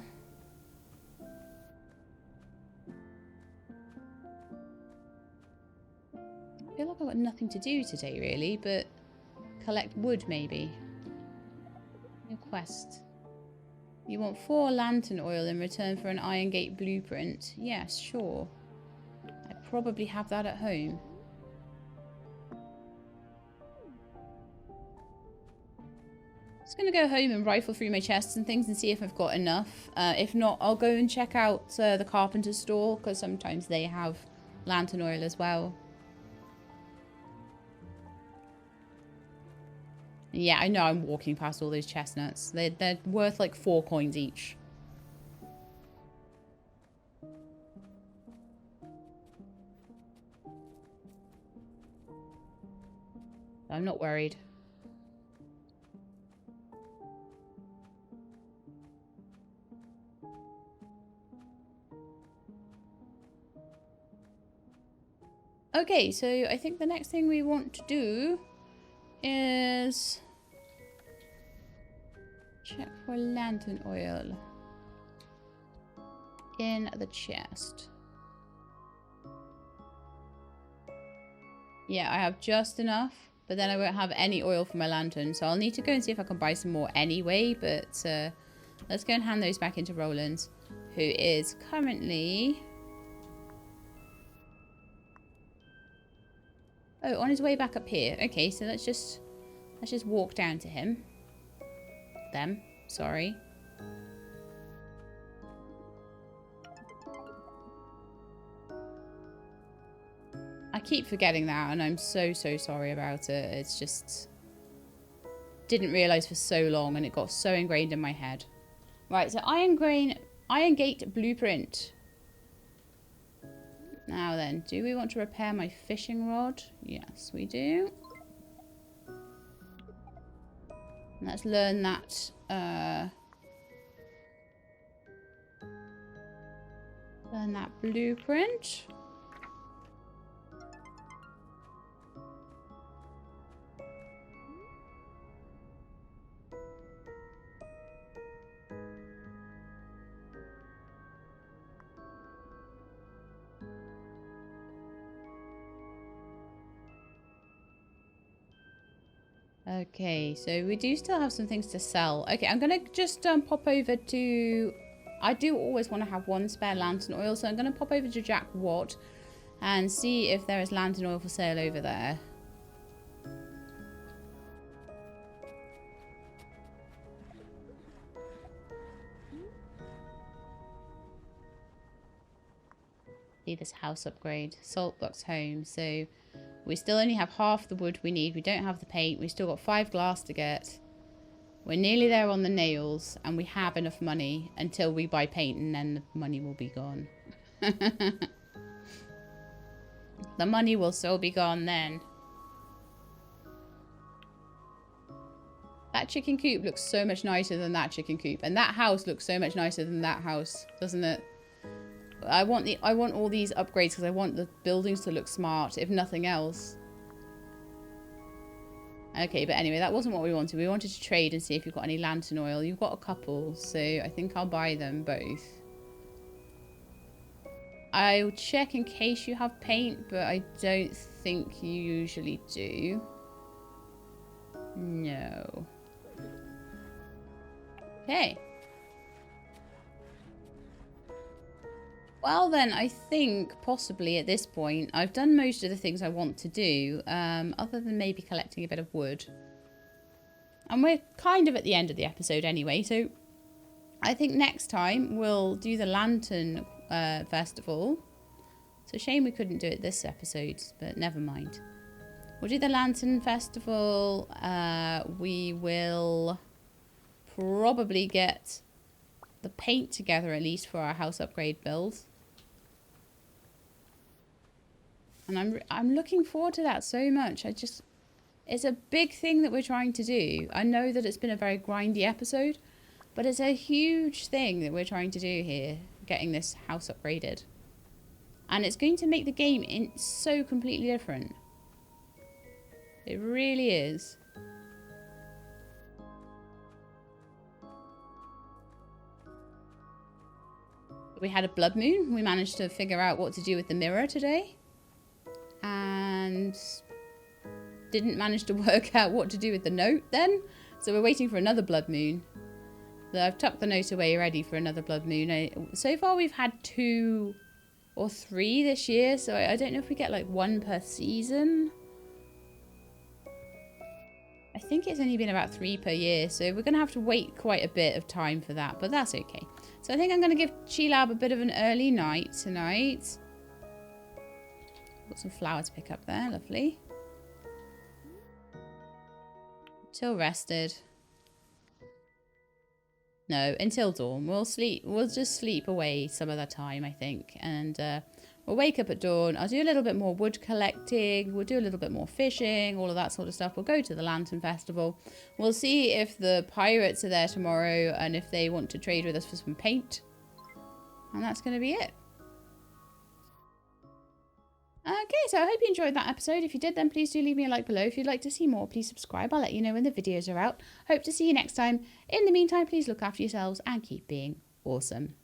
I feel like I've got nothing to do today really, but collect wood maybe. New quest. You want 4 lantern oil in return for an Iron Gate blueprint? Yes, sure. I probably have that at home. Just gonna go home and rifle through my chests and things and see if I've got enough. If not, I'll go and check out the carpenter's store, because sometimes they have lantern oil as well. Yeah, I know I'm walking past all those chestnuts. They're worth like 4 coins each. I'm not worried. Okay, so I think the next thing we want to do is check for lantern oil in the chest. Yeah, I have just enough, but then I won't have any oil for my lantern, so I'll need to go and see if I can buy some more anyway. But let's go and hand those back into Roland, who is currently on his way back up here. Okay, so let's just walk down to him. Sorry. I keep forgetting that, and I'm so sorry about it. It's just... didn't realise for so long, and it got so ingrained in my head. Right, so Iron Gate blueprint. Now then, do we want to repair my fishing rod? Yes, we do. Let's learn that. Learn that blueprint. Okay, so we do still have some things to sell. Okay, I'm going to just pop over to... I do always want to have 1 spare lantern oil, so I'm going to pop over to Jack Watt and see if there is lantern oil for sale over there. See this house upgrade. Saltbox home, so... we still only have half the wood we need. We don't have the paint. We've still got 5 glass to get. We're nearly there on the nails. And we have enough money until we buy paint. And then the money will be gone. The money will still be gone then. That chicken coop looks so much nicer than that chicken coop. And that house looks so much nicer than that house. Doesn't it? I want all these upgrades because I want the buildings to look smart, if nothing else. Okay, but anyway, that wasn't what we wanted. We wanted to trade and see if you've got any lantern oil. You've got a couple, so I think I'll buy them both. I'll check in case you have paint, but I don't think you usually do. No. Okay. Well then, I think possibly at this point I've done most of the things I want to do, other than maybe collecting a bit of wood. And we're kind of at the end of the episode anyway, so I think next time we'll do the Lantern Festival. It's a shame we couldn't do it this episode, but never mind. We'll do the Lantern Festival. We will probably get the paint together at least for our house upgrade build. And I'm looking forward to that so much. It's a big thing that we're trying to do. I know that it's been a very grindy episode, but it's a huge thing that we're trying to do here, getting this house upgraded. And it's going to make the game so completely different. It really is. We had a blood moon. We managed to figure out what to do with the mirror today. And didn't manage to work out what to do with the note then. So we're waiting for another blood moon. I've tucked the note away ready for another blood moon. So far we've had 2 or 3 this year. So I don't know if we get like 1 per season. I think it's only been about 3 per year. So we're going to have to wait quite a bit of time for that. But that's okay. So I think I'm going to give Chilab a bit of an early night tonight. Got some flour to pick up there. Lovely. Till rested. No, until dawn. We'll sleep. We'll just sleep away some of the time, I think. And we'll wake up at dawn. I'll do a little bit more wood collecting. We'll do a little bit more fishing. All of that sort of stuff. We'll go to the Lantern Festival. We'll see if the pirates are there tomorrow and if they want to trade with us for some paint. And that's going to be it. Okay, so I hope you enjoyed that episode. If you did, then please do leave me a like below. If you'd like to see more, please subscribe. I'll let you know when the videos are out. Hope to see you next time. In the meantime, please look after yourselves and keep being awesome.